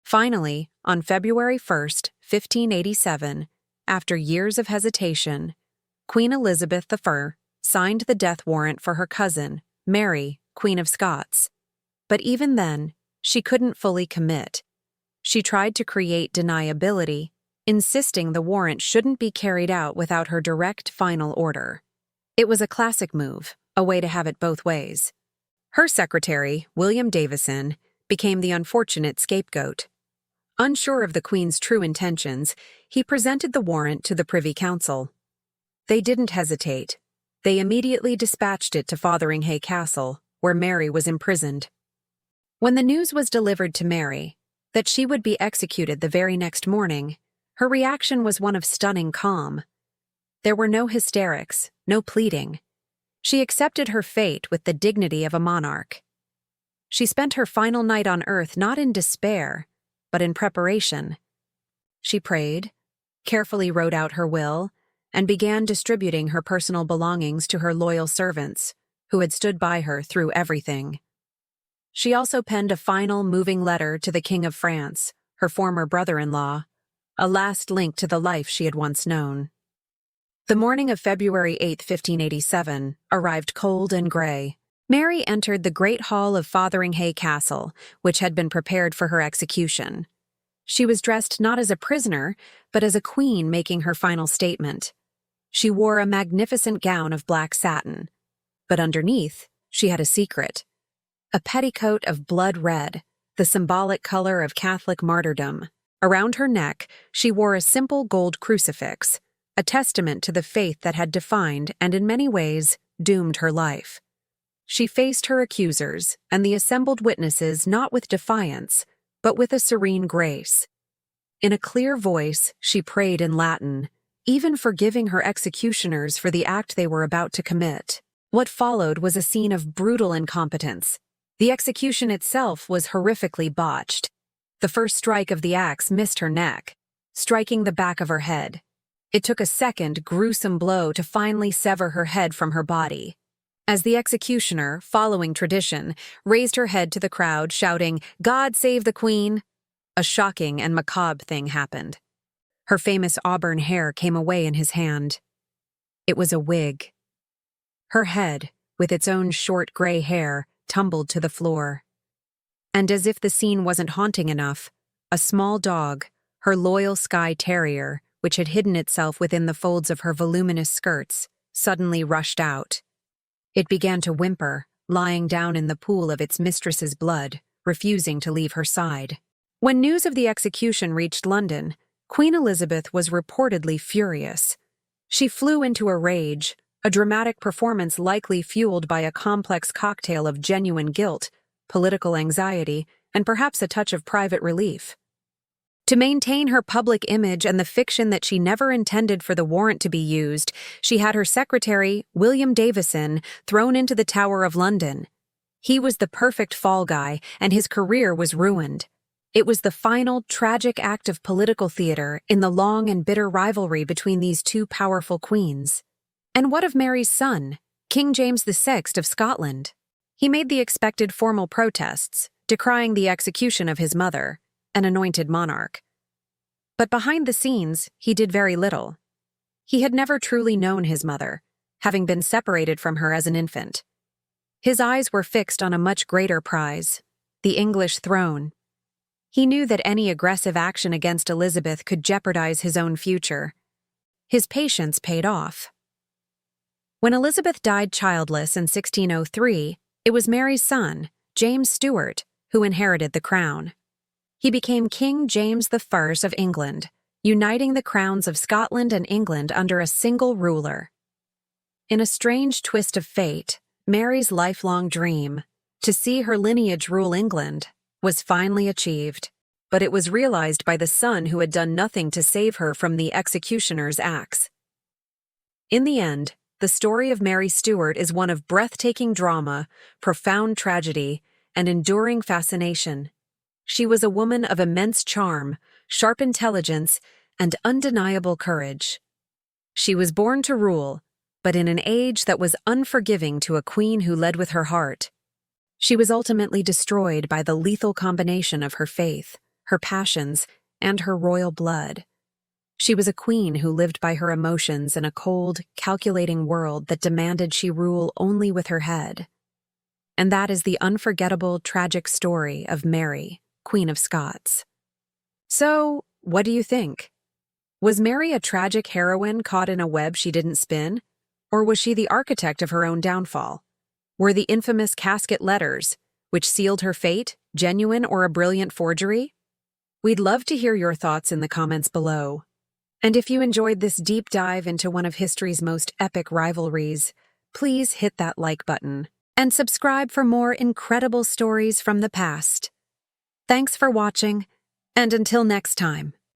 Finally, on February 1, 1587, after years of hesitation, Queen Elizabeth I signed the death warrant for her cousin, Mary, Queen of Scots. But even then, she couldn't fully commit. She tried to create deniability, insisting the warrant shouldn't be carried out without her direct final order. It was a classic move, a way to have it both ways. Her secretary, William Davison, became the unfortunate scapegoat. Unsure of the Queen's true intentions, he presented the warrant to the Privy Council. They didn't hesitate. They immediately dispatched it to Fotheringhay Castle, where Mary was imprisoned. When the news was delivered to Mary, that she would be executed the very next morning, her reaction was one of stunning calm. There were no hysterics, no pleading. She accepted her fate with the dignity of a monarch. She spent her final night on earth not in despair, but in preparation. She prayed, carefully wrote out her will, and began distributing her personal belongings to her loyal servants, who had stood by her through everything. She also penned a final, moving letter to the King of France, her former brother-in-law, a last link to the life she had once known. The morning of February 8, 1587, arrived cold and gray. Mary entered the great hall of Fotheringhay Castle, which had been prepared for her execution. She was dressed not as a prisoner, but as a queen making her final statement. She wore a magnificent gown of black satin, but underneath, she had a secret. A petticoat of blood red, the symbolic color of Catholic martyrdom. Around her neck, she wore a simple gold crucifix, a testament to the faith that had defined and in many ways doomed her life. She faced her accusers and the assembled witnesses not with defiance, but with a serene grace. In a clear voice, she prayed in Latin, even forgiving her executioners for the act they were about to commit. What followed was a scene of brutal incompetence. The execution itself was horrifically botched. The first strike of the axe missed her neck, striking the back of her head. It took a second, gruesome blow to finally sever her head from her body. As the executioner, following tradition, raised her head to the crowd, shouting, "God save the Queen!" a shocking and macabre thing happened. Her famous auburn hair came away in his hand. It was a wig. Her head, with its own short gray hair, tumbled to the floor. And as if the scene wasn't haunting enough, a small dog, her loyal Skye Terrier, which had hidden itself within the folds of her voluminous skirts, suddenly rushed out. It began to whimper, lying down in the pool of its mistress's blood, refusing to leave her side. When news of the execution reached London, Queen Elizabeth was reportedly furious. She flew into a rage, a dramatic performance likely fueled by a complex cocktail of genuine guilt, political anxiety, and perhaps a touch of private relief. To maintain her public image and the fiction that she never intended for the warrant to be used, she had her secretary, William Davison, thrown into the Tower of London. He was the perfect fall guy, and his career was ruined. It was the final, tragic act of political theater in the long and bitter rivalry between these two powerful queens. And what of Mary's son, King James VI of Scotland? He made the expected formal protests, decrying the execution of his mother, an anointed monarch. But behind the scenes, he did very little. He had never truly known his mother, having been separated from her as an infant. His eyes were fixed on a much greater prize, the English throne. He knew that any aggressive action against Elizabeth could jeopardize his own future. His patience paid off. When Elizabeth died childless in 1603, it was Mary's son, James Stuart, who inherited the crown. He became King James I of England, uniting the crowns of Scotland and England under a single ruler. In a strange twist of fate, Mary's lifelong dream, to see her lineage rule England, was finally achieved, but it was realized by the son who had done nothing to save her from the executioner's axe. In the end, the story of Mary Stuart is one of breathtaking drama, profound tragedy, and enduring fascination. She was a woman of immense charm, sharp intelligence, and undeniable courage. She was born to rule, but in an age that was unforgiving to a queen who led with her heart. She was ultimately destroyed by the lethal combination of her faith, her passions, and her royal blood. She was a queen who lived by her emotions in a cold, calculating world that demanded she rule only with her head. And that is the unforgettable, tragic story of Mary, Queen of Scots. So, what do you think? Was Mary a tragic heroine caught in a web she didn't spin? Or was she the architect of her own downfall? Were the infamous casket letters, which sealed her fate, genuine or a brilliant forgery? We'd love to hear your thoughts in the comments below. And if you enjoyed this deep dive into one of history's most epic rivalries, please hit that like button and subscribe for more incredible stories from the past. Thanks for watching, and until next time.